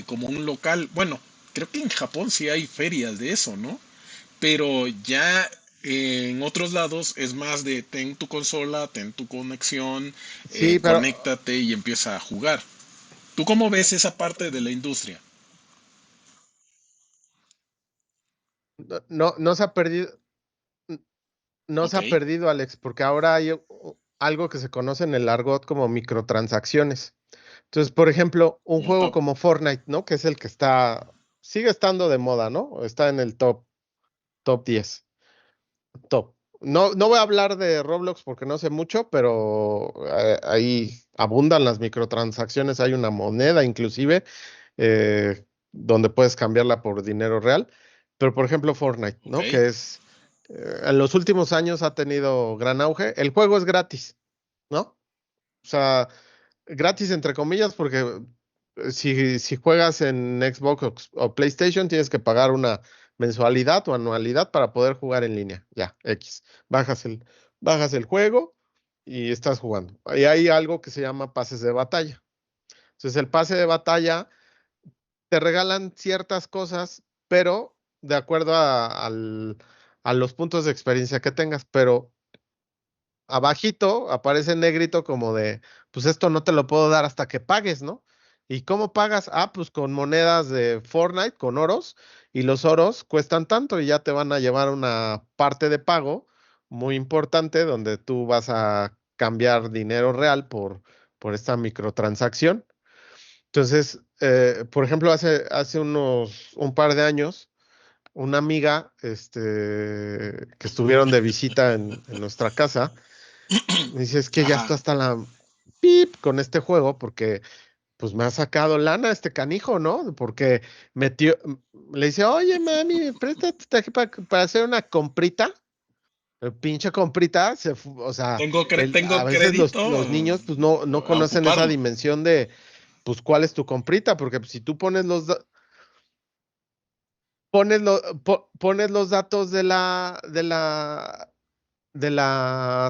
como un local. Bueno, creo que en Japón sí hay ferias de eso, ¿no? Pero ya en otros lados es más de ten tu consola, ten tu conexión, Sí, pero conéctate y empieza a jugar. ¿Tú cómo ves esa parte de la industria? no se ha perdido, no se Ok, ha perdido, Alex, porque ahora hay algo que se conoce en el argot como microtransacciones. Entonces, por ejemplo, un juego no, como Fortnite, ¿no? Que es el que sigue estando de moda, ¿no? Está en el top 10, top. No voy a hablar de Roblox porque no sé mucho, pero ahí abundan las microtransacciones. Hay una moneda inclusive donde puedes cambiarla por dinero real. Pero por ejemplo Fortnite, ok. ¿no? Que es, en los últimos años ha tenido gran auge. El juego es gratis, ¿no? O sea, gratis entre comillas porque si juegas en Xbox o PlayStation tienes que pagar una mensualidad o anualidad para poder jugar en línea. Ya, X. Bajas el, bajas el juego y estás jugando. Y hay algo que se llama pases de batalla. Entonces el pase de batalla te regalan ciertas cosas, pero de acuerdo a los puntos de experiencia que tengas, pero abajito aparece en negrito como de, pues esto no te lo puedo dar hasta que pagues, ¿no? ¿Y cómo pagas? Ah, pues con monedas de Fortnite, con oros, y los oros cuestan tanto y ya te van a llevar una parte de pago muy importante donde tú vas a cambiar dinero real por esta microtransacción. Entonces, por ejemplo, hace un par de años, una amiga, que estuvieron de visita en nuestra casa, me dice, es que ya Ajá. está hasta la pip con este juego porque pues me ha sacado lana este canijo, ¿no? Porque le dice, oye, mami, préstate aquí para hacer una comprita. El pinche comprita, o sea, Tengo a veces crédito los niños pues no a conocen esa ocuparlo. dimensión de, pues, ¿cuál es tu comprita? Porque pues, si tú pones los datos de la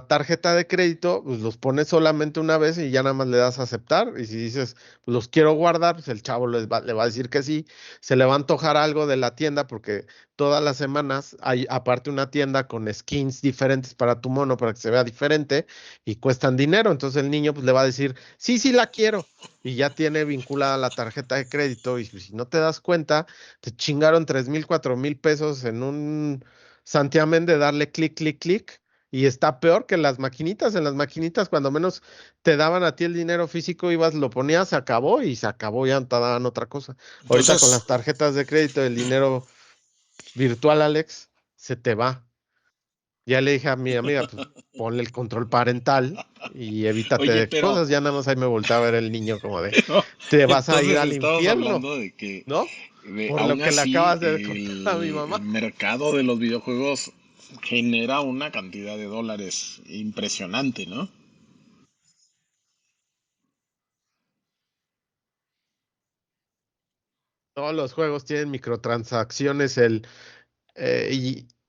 tarjeta de crédito, pues los pones solamente una vez y ya nada más le das a aceptar. Y si dices, pues los quiero guardar, pues el chavo le va a decir que sí. Se le va a antojar algo de la tienda porque todas las semanas hay aparte una tienda con skins diferentes para tu mono para que se vea diferente y cuestan dinero. Entonces el niño pues le va a decir, sí, sí la quiero. Y ya tiene vinculada la tarjeta de crédito y si no te das cuenta, te chingaron 3,000, 4,000 pesos en un santiamén de darle clic, clic, clic y está peor que las maquinitas. En las maquinitas, cuando menos te daban a ti el dinero físico, ibas, lo ponías, se acabó y se acabó, ya no te daban otra cosa. Ahorita con Entonces, las tarjetas de crédito, el dinero virtual, Alex, se te va. Ya le dije a mi amiga, pues ponle el control parental y evítate oye, de cosas. Ya nada más ahí me volteaba a ver el niño como de, pero te vas a ir entonces al estamos infierno, hablando de que por lo aún que le así acabas de contar a mi el mamá. mercado de los videojuegos genera una cantidad de dólares impresionante, ¿no? Todos los juegos tienen microtransacciones,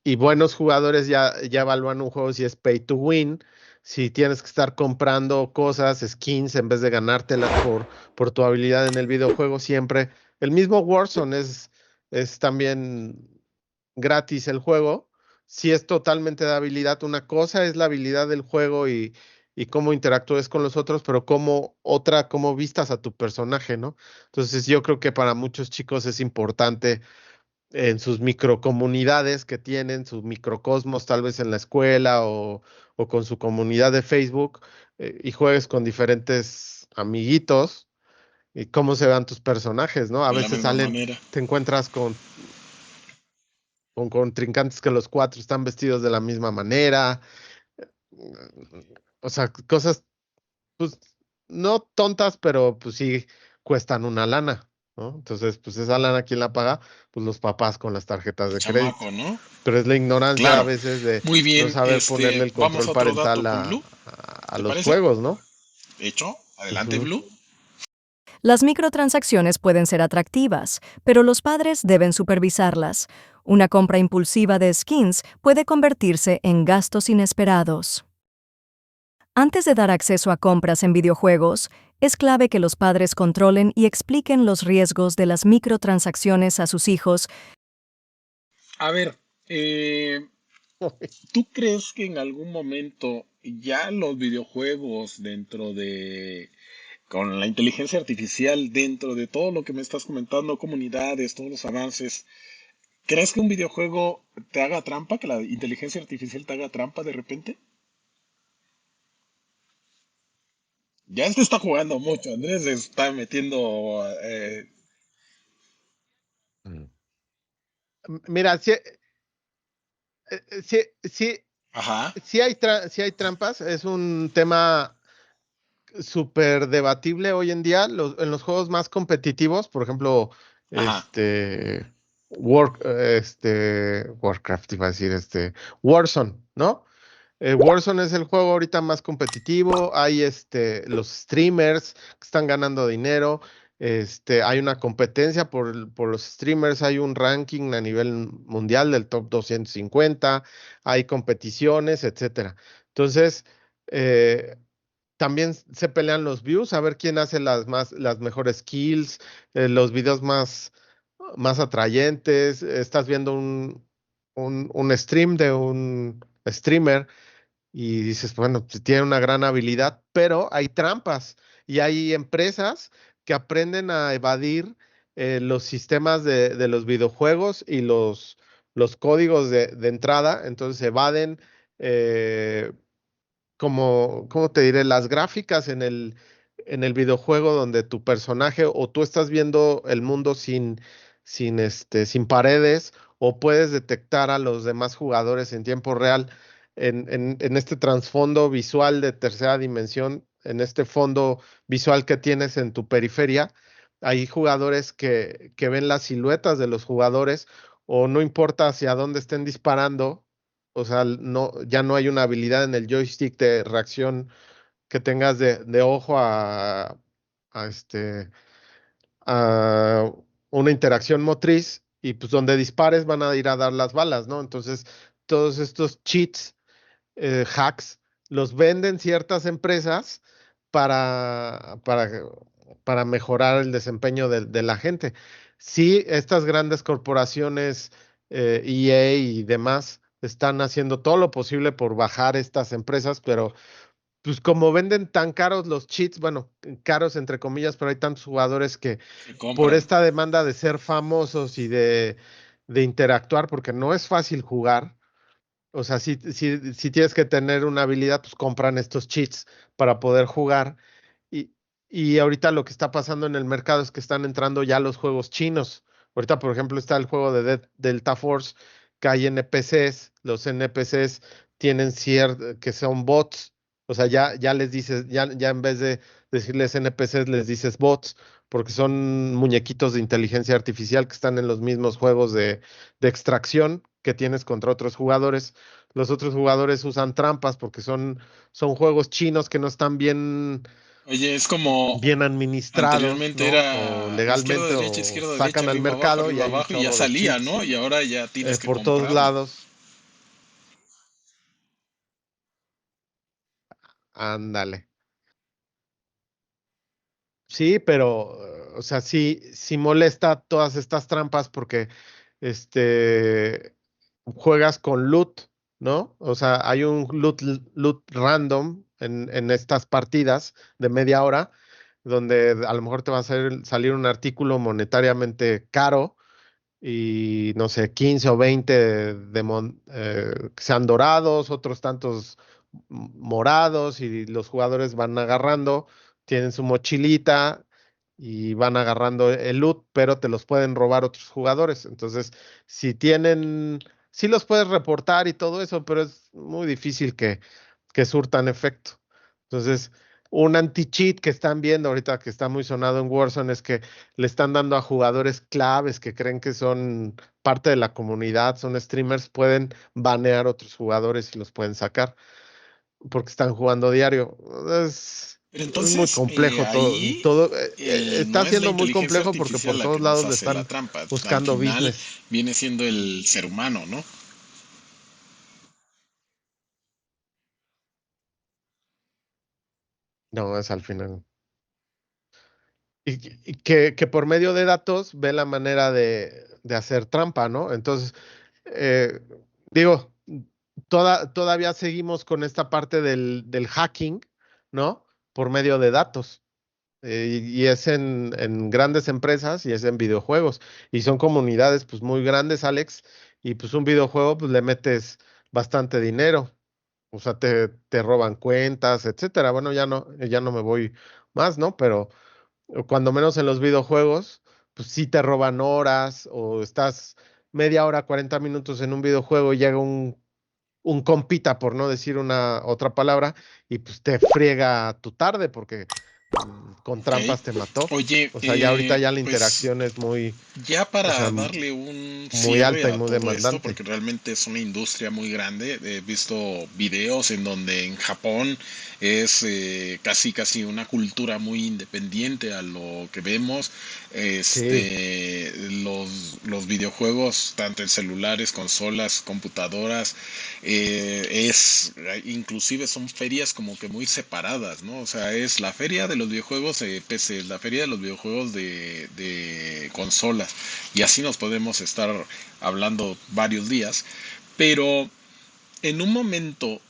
y buenos jugadores ya evalúan un juego si es pay to win, si tienes que estar comprando cosas, skins, en vez de ganártelas por tu habilidad en el videojuego siempre. El mismo Warzone es también gratis el juego. Si es totalmente de habilidad, una cosa es la habilidad del juego y cómo interactúes con los otros, pero cómo vistas a tu personaje, ¿no? Entonces yo creo que para muchos chicos es importante en sus microcomunidades que tienen, sus microcosmos, tal vez en la escuela o con su comunidad de Facebook, y juegues con diferentes amiguitos y cómo se vean tus personajes, ¿no? A De la veces misma manera. te encuentras con contrincantes que los cuatro están vestidos de la misma manera, o sea, cosas, pues, no tontas, pero pues sí cuestan una lana, ¿no? Entonces, pues esa lana, ¿quién la paga? Pues los papás con las tarjetas El de crédito. chamaco, ¿no? Pero es la ignorancia a Claro. veces de Muy no bien, saber ponerle el vamos control a otro dato parental con a, Blue, a ¿te los parece? juegos, ¿no? Hecho, adelante Ujú. Blue. Las microtransacciones pueden ser atractivas, pero los padres deben supervisarlas. Una compra impulsiva de skins puede convertirse en gastos inesperados. Antes de dar acceso a compras en videojuegos, es clave que los padres controlen y expliquen los riesgos de las microtransacciones a sus hijos. A ver, ¿tú crees que en algún momento ya los videojuegos con la inteligencia artificial, dentro de todo lo que me estás comentando, comunidades, todos los avances, crees que un videojuego te haga trampa, que la inteligencia artificial te haga trampa de repente? Ya se está jugando mucho, Andrés se está metiendo... Mm. Mira, sí, sí, Ajá, sí hay trampas, es un tema súper debatible hoy en día. En los juegos más competitivos, por ejemplo, ajá, este, Warcraft, iba a decir, Warzone, ¿no? Warzone es el juego ahorita más competitivo. Hay los streamers que están ganando dinero. Hay una competencia por los streamers. Hay un ranking a nivel mundial del top 250. Hay competiciones, etcétera. Entonces, eh, también se pelean los views, a ver quién hace las mejores kills, los videos más atrayentes. Estás viendo un stream de un streamer y dices, bueno, pues tiene una gran habilidad, pero hay trampas y hay empresas que aprenden a evadir los sistemas de los videojuegos y los códigos de entrada, entonces evaden eh, como, ¿cómo te diré? Las gráficas en el videojuego donde tu personaje o tú estás viendo el mundo sin paredes o puedes detectar a los demás jugadores en tiempo real en este trasfondo visual de tercera dimensión, en este fondo visual que tienes en tu periferia. Hay jugadores que ven las siluetas de los jugadores o no importa hacia dónde estén disparando, o sea, no, ya no hay una habilidad en el joystick de reacción que tengas de ojo a, a una interacción motriz y pues donde dispares van a ir a dar las balas, ¿no? Entonces, todos estos cheats, hacks, los venden ciertas empresas para, para, para mejorar el desempeño de la gente. Sí, estas grandes corporaciones, EA y demás, están haciendo todo lo posible por bajar estas empresas, pero pues como venden tan caros los cheats, bueno, caros entre comillas, pero hay tantos jugadores que se por compran. esta demanda de ser famosos y de interactuar, porque no es fácil jugar, o sea, si tienes que tener una habilidad, pues compran estos cheats para poder jugar. Y, y ahorita lo que está pasando en el mercado es que están entrando ya los juegos chinos. Ahorita, por ejemplo, está el juego de Delta Force, que hay NPCs. Los NPCs tienen que son bots. O sea, ya les dices, ya en vez de decirles NPCs, les dices bots, porque son muñequitos de inteligencia artificial que están en los mismos juegos de extracción que tienes contra otros jugadores. Los otros jugadores usan trampas porque son juegos chinos que no están Oye, es como bien administrados, anteriormente ¿no? O era legalmente, o izquierda, derecha, sacan al mercado y arriba, hay un abajo y ya chorro de salía, cheats ¿no? Y ahora ya tienes que por todos comprarlo. lados. Ándale. Sí, pero, o sea, sí molesta todas estas trampas porque este juegas con loot, ¿no? O sea, hay un loot random en estas partidas de media hora, donde a lo mejor te va a salir un artículo monetariamente caro y no sé, 15 o 20 que sean dorados, otros tantos morados y los jugadores van agarrando, tienen su mochilita y van agarrando el loot, pero te los pueden robar otros jugadores. Entonces, si tienen, sí los puedes reportar y todo eso, pero es muy difícil que surtan efecto. Entonces, un anti-cheat que están viendo ahorita que está muy sonado en Warzone es que le están dando a jugadores claves que creen que son parte de la comunidad, son streamers, pueden banear otros jugadores y los pueden sacar porque están jugando diario. Pero Es muy entonces complejo todo, ahí todo no está es la siendo muy inteligencia complejo porque artificial por la que todos nos lados le hace la están trampa. Al buscando final business. viene siendo el ser humano, ¿no? No, es al final. Y que por medio de datos ve la manera de hacer trampa, ¿no? Entonces, eh, digo, todavía seguimos con esta parte del hacking, ¿no? Por medio de datos. Y es en grandes empresas y es en videojuegos. Y son comunidades pues muy grandes, Alex. Y pues un videojuego pues le metes bastante dinero. O sea, te roban cuentas, etcétera. Bueno, ya no me voy más, ¿no? Pero o cuando menos en los videojuegos, pues sí te roban horas o estás media hora, 40 minutos en un videojuego y llega un compita, por no decir una otra palabra, y pues te friega tu tarde porque con Ok. trampas te mató. Oye, O sea, ya ahorita ya la pues interacción es muy, ya o sea, para darle un muy cierre alta y a muy todo esto, demandante. porque realmente es una industria muy grande, he visto videos en donde en Japón es casi una cultura muy independiente a lo que vemos. Sí, Los videojuegos, tanto en celulares, consolas, computadoras, inclusive son ferias como que muy separadas, ¿no? O sea, es la feria de los videojuegos de PC, la feria de los videojuegos de consolas, y así nos podemos estar hablando varios días, pero en un momento,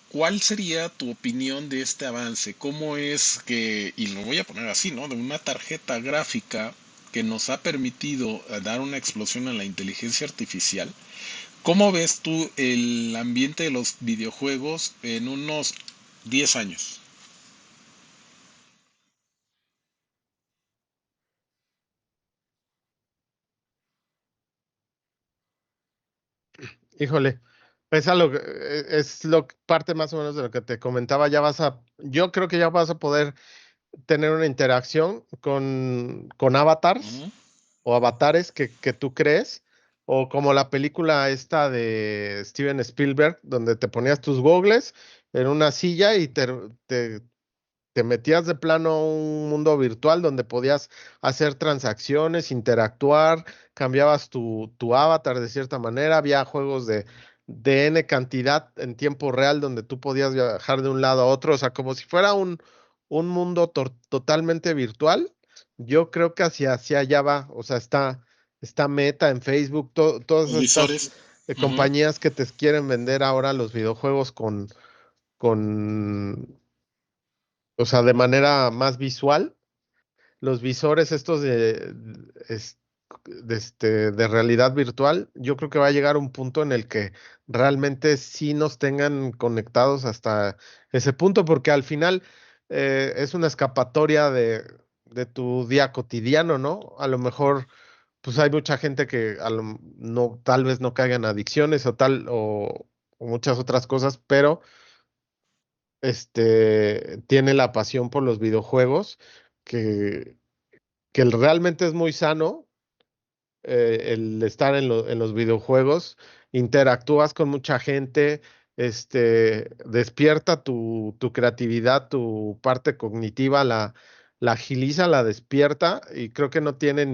¿cuál sería tu opinión de este avance? ¿Cómo es que, y lo voy a poner así, ¿no? De una tarjeta gráfica que nos ha permitido dar una explosión en la inteligencia artificial. ¿Cómo ves tú el ambiente de los videojuegos en unos 10 años? híjole. Es lo parte más o menos de lo que te comentaba. Yo creo que ya vas a poder tener una interacción con avatars Ujú. o avatares que tú crees, o como la película esta de Steven Spielberg, donde te ponías tus gogles en una silla y te, te metías de plano a un mundo virtual donde podías hacer transacciones, interactuar, cambiabas tu avatar de cierta manera, había juegos de N cantidad en tiempo real donde tú podías viajar de un lado a otro, o sea, como si fuera un mundo totalmente virtual. Yo creo que hacia allá va, o sea, está Meta en Facebook, todas Los estas visores. Ujú. compañías que te quieren vender ahora los videojuegos con o sea, de manera más visual, los visores estos de realidad virtual, yo creo que va a llegar un punto en el que realmente sí nos tengan conectados hasta ese punto, porque al final es una escapatoria de tu día cotidiano, ¿no? A lo mejor, pues hay mucha gente que no, tal vez no caiga en adicciones o muchas otras cosas, pero tiene la pasión por los videojuegos, que, que realmente es muy sano el estar en los videojuegos, interactúas con mucha gente, despierta tu creatividad, tu parte cognitiva, la agiliza, la despierta, y creo que no tiene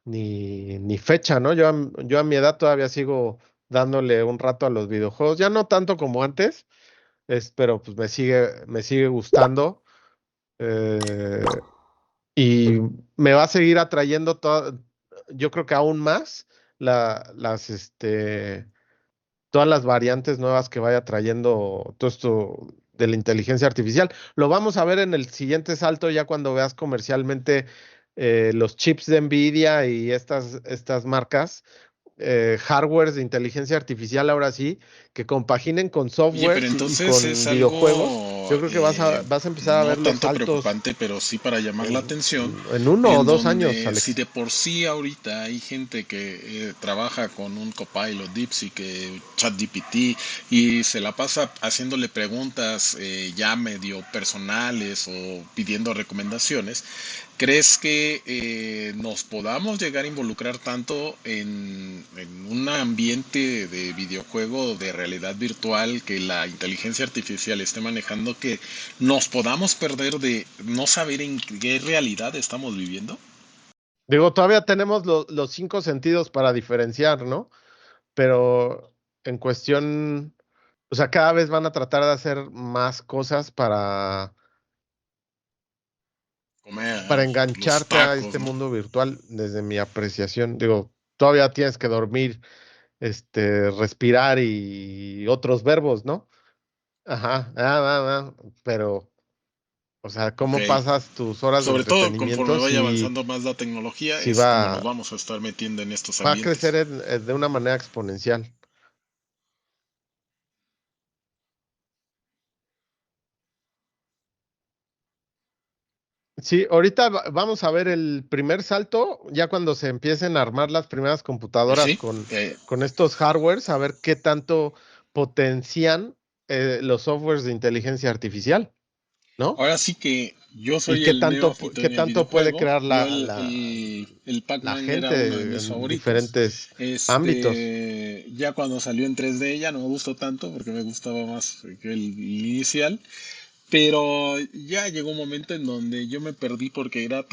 ni fecha, ¿no? Yo a mi edad todavía sigo dándole un rato a los videojuegos, ya no tanto como antes pero pues me sigue gustando eh, y me va a seguir atrayendo yo creo que aún más todas las variantes nuevas que vaya trayendo todo esto de la inteligencia artificial. Lo vamos a ver en el siguiente salto ya cuando veas comercialmente los chips de Nvidia y estas marcas hardwares de inteligencia artificial ahora sí, que compaginen con Oye, pero softwares y entonces es con videojuegos, algo yo creo que vas a empezar a no ver los tanto saltos preocupante, pero sí para llamar la atención, en 1 o 2 años, en donde si Alex. de por sí ahorita hay gente que trabaja con un Copilot, DeepSeek, ChatGPT, y se la pasa haciéndole preguntas ya medio personales o pidiendo recomendaciones, ¿crees que nos podamos llegar a involucrar tanto en un ambiente de videojuego de realidad virtual que la inteligencia artificial esté manejando haciendo que nos podamos perder de no saber en qué realidad estamos viviendo. Digo, todavía tenemos los cinco sentidos para diferenciar, ¿no? Pero en cuestión, o sea, cada vez van a tratar de hacer más cosas para Comer los engancharte a tacos, este ¿no? mundo virtual, desde mi apreciación. Digo, todavía tienes que dormir, respirar y otros verbos, ¿no? Ajá, pero, o sea, Ok. ¿cómo pasas tus horas de Sobre todo entretenimiento conforme vaya si, avanzando más la tecnología, si es como va, nos vamos a estar metiendo en estos va a crecer ambientes. de una manera exponencial? Sí, ahorita vamos a ver el primer salto, ya cuando se empiecen a armar las primeras Pues computadoras sí, con estos hardwares, a ver qué tanto potencian los softwares de inteligencia artificial, ¿no? ahora sí que yo Y soy el neófito qué en el tanto puede videojuego. crear Yo el la Pac-Man era uno de gente mis en favoritos. diferentes ámbitos. Ya cuando salió en 3D ya no me gustó tanto porque me gustaba más que el inicial. Pero ya llegó un momento en donde yo me perdí porque era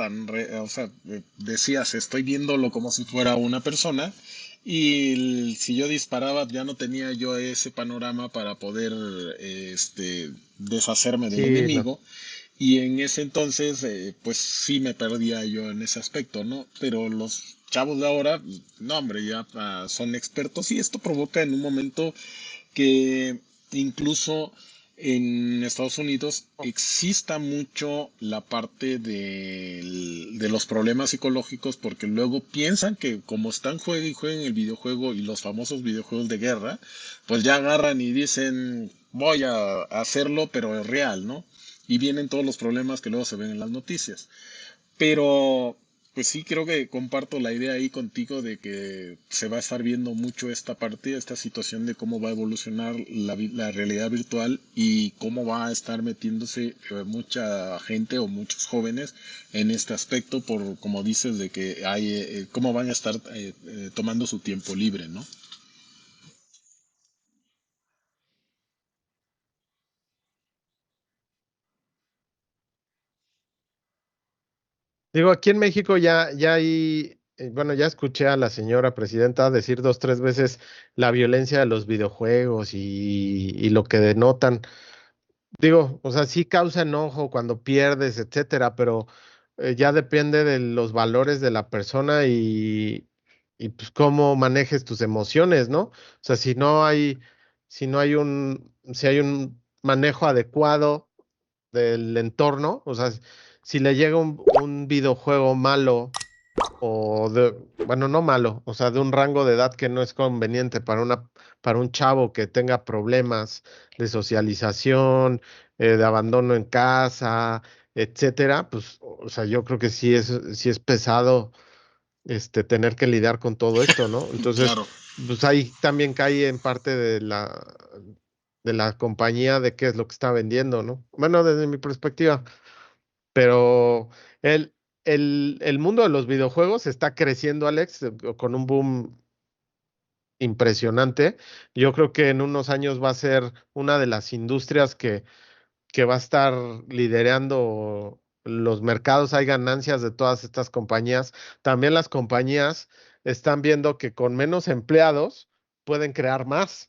o sea, decías, estoy viéndolo como si fuera una persona y si yo disparaba ya no tenía yo ese panorama para poder deshacerme del Sí, no. enemigo y en ese entonces pues sí me perdía yo en ese aspecto, ¿no? Pero los chavos de ahora, no hombre, ya son expertos y esto provoca en un momento que incluso en Estados Unidos exista mucho la parte de los problemas psicológicos porque luego piensan que como están juegue y jueguen el videojuego y los famosos videojuegos de guerra, pues ya agarran y dicen voy a hacerlo pero es real, ¿no? Y vienen todos los problemas que luego se ven en las noticias. Pero, pues sí, creo que comparto la idea ahí contigo de que se va a estar viendo mucho esta parte, esta situación de cómo va a evolucionar la realidad virtual y cómo va a estar metiéndose mucha gente o muchos jóvenes en este aspecto por, como dices, de que hay, cómo van a estar tomando su tiempo libre, ¿no? Digo, aquí en México ya hay, bueno, ya escuché a la señora presidenta decir dos, tres veces la violencia de los videojuegos y lo que denotan. Digo, o sea, sí causa enojo cuando pierdes, etcétera, pero ya depende de los valores de la persona y pues cómo manejes tus emociones, ¿no? O sea, si hay un manejo adecuado del entorno, o sea, si le llega un videojuego malo bueno, no malo, o sea, de un rango de edad que no es conveniente para un chavo que tenga problemas de socialización, de abandono en casa, etcétera, pues, o sea, yo creo que sí es pesado, tener que lidiar con todo esto, ¿no? Entonces, Claro. pues ahí también cae en parte de la compañía de qué es lo que está vendiendo, ¿no? Bueno, desde mi perspectiva. Pero el, el mundo de los videojuegos está creciendo, Alex, con un boom impresionante. Yo creo que en unos años va a ser una de las industrias que va a estar liderando los mercados. Hay ganancias de todas estas compañías. También las compañías están viendo que con menos empleados pueden crear más.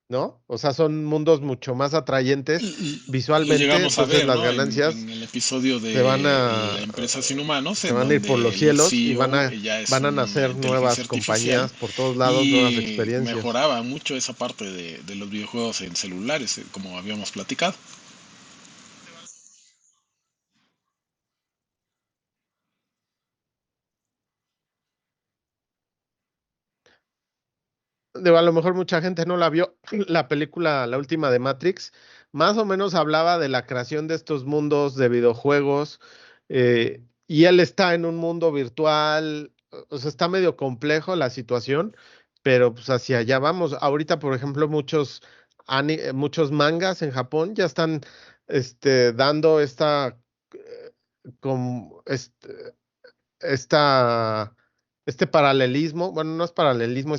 ¿No? O sea, son mundos mucho más atrayentes Lo visualmente, llegamos a entonces ver, las ¿no? ganancias En el episodio se van de a la empresa Sin Humanos, se en van a ir por donde los el cielos y CEO ya es van a una nacer inteligencia nuevas artificial compañías por todos lados, nuevas y experiencias. mejoraba mucho esa parte de los videojuegos en celulares, como habíamos platicado. Digo, a lo mejor mucha gente no la vio, la película, la última de Matrix, más o menos hablaba de la creación de estos mundos de videojuegos, y él está en un mundo virtual, o sea, está medio complejo la situación, pero pues hacia allá vamos. Ahorita, por ejemplo, muchos mangas en Japón ya están, dando como, esta, este paralelismo, bueno, no es paralelismo,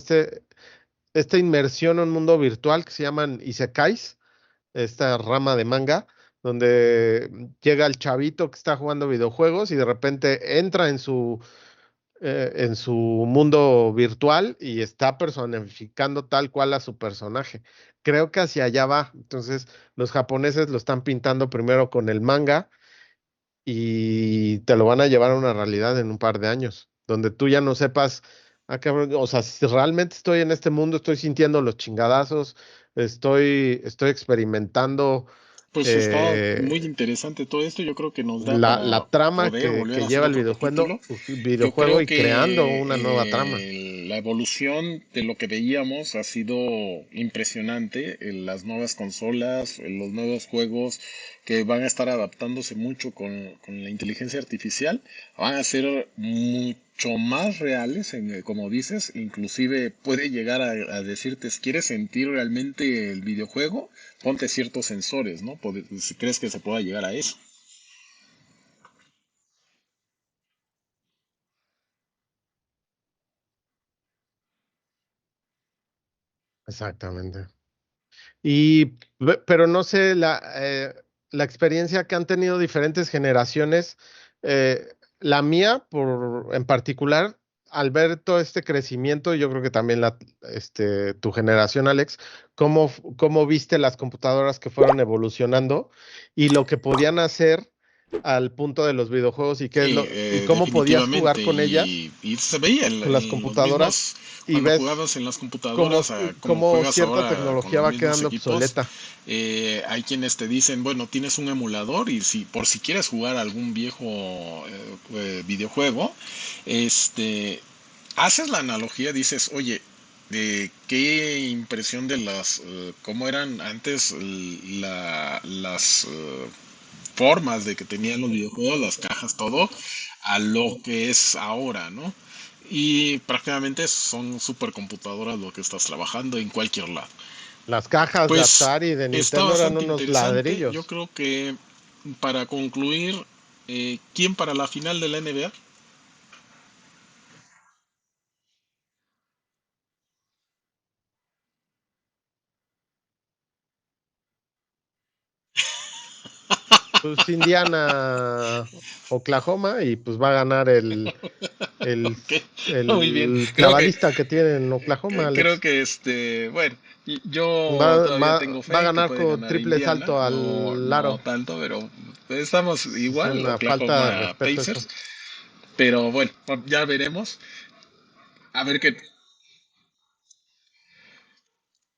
esta inmersión en un mundo virtual que se llaman isekais, esta rama de manga, donde llega el chavito que está jugando videojuegos y de repente entra en su mundo virtual y está personificando tal cual a su personaje. Creo que hacia allá va. Entonces, los japoneses lo están pintando primero con el manga y te lo van a llevar a una realidad en un par de años, donde tú ya no sepas, ah, cabrón, o sea, si realmente estoy en este mundo, estoy sintiendo los chingadazos, estoy experimentando Pues está muy eh, interesante todo esto. Yo creo que nos da la para trama poder volver que a hacer lleva el otro videojuego, capítulo. Yo videojuego creo y creando que una nueva trama. la evolución de lo que veíamos ha sido impresionante. Las nuevas consolas, los nuevos juegos que van a estar adaptándose mucho con la inteligencia artificial, van a ser mucho más reales, como dices, inclusive puede llegar a decirte, si quieres sentir realmente el videojuego, ponte ciertos sensores, ¿no? Si crees que se pueda llegar a eso. Exactamente. Pero no sé, la experiencia que han tenido diferentes generaciones, la mía en particular, al ver todo este crecimiento, yo creo que también tu generación, Alex, cómo viste las computadoras que fueron evolucionando y lo que podían hacer al punto de los videojuegos y Sí, y cómo podías jugar definitivamente. con ellas, Y se veía con las en los computadoras, mismos, y cuando ves jugabas en las cómo, computadoras, a como cómo juegas cierta ahora con tecnología los va mismos quedando equipos. obsoleta. Hay quienes te dicen, bueno, tienes un emulador y si por si quieres jugar algún viejo videojuego, este, haces la analogía, dices, oye, qué impresión de cómo eran antes las formas de que tenían los videojuegos, las cajas, todo, a lo que es ahora, ¿no? Y prácticamente son supercomputadoras lo que estás trabajando en cualquier lado. Las cajas de Pues Atari y de está Nintendo eran bastante unos interesante. Yo ladrillos. creo que para concluir, ¿quién para la final de la NBA? Pues Indiana, Oklahoma, y pues va a ganar el, Ok, muy bien. el Creo que clavadista que tiene en Oklahoma, creo Alex. que bueno, yo todavía tengo Va a fe que ganar puede con ganar triple Indiana, salto no, al no aro. tanto, pero estamos Es igual, una falta de Oklahoma respeto eso. Pacers, pero bueno, ya veremos. A ver qué,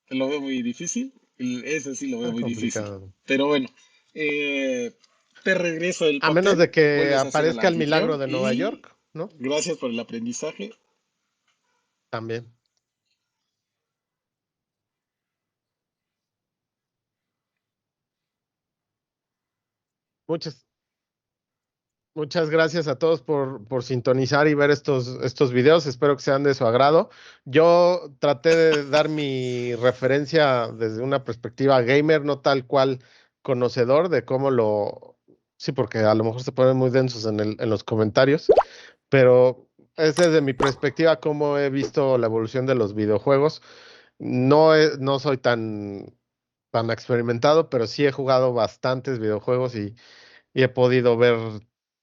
lo veo muy difícil, ese sí lo veo Está muy difícil, complicado. pero bueno, eh, te regreso el A menos papel, de que vuelves a ser el aparezca el milagro anfitrión de Nueva y York, ¿no? gracias por el aprendizaje. También. Muchas, Muchas gracias a todos por sintonizar y ver estos videos. Espero que sean de su agrado. Yo traté de dar mi referencia desde una perspectiva gamer, no tal cual conocedor de cómo lo... Sí, porque a lo mejor se ponen muy densos en los comentarios, pero es desde mi perspectiva cómo he visto la evolución de los videojuegos. No soy tan experimentado, pero sí he jugado bastantes videojuegos y he podido ver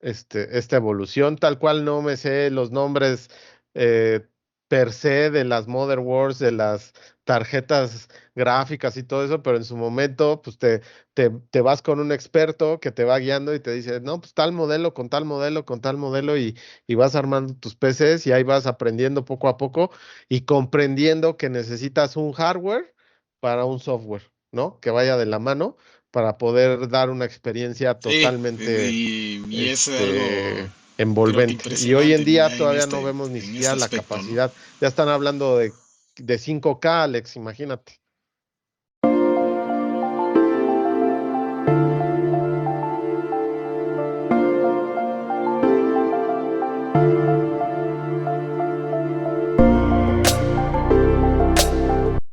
esta evolución. Tal cual no me sé los nombres eh, per se de las Mother Wars, de las tarjetas gráficas y todo eso, pero en su momento, pues te vas con un experto que te va guiando y te dice, no, pues tal modelo, con tal modelo, con tal modelo, y vas armando tus PCs y ahí vas aprendiendo poco a poco y comprendiendo que necesitas un hardware para un software, ¿no? Que vaya de la mano para poder dar una experiencia Sí, totalmente y es algo creo que envolvente. Y hoy en impresionante, día mira, todavía no vemos ni en siquiera este la aspecto, ¿no? capacidad. Ya están hablando de 5K, Alex, imagínate.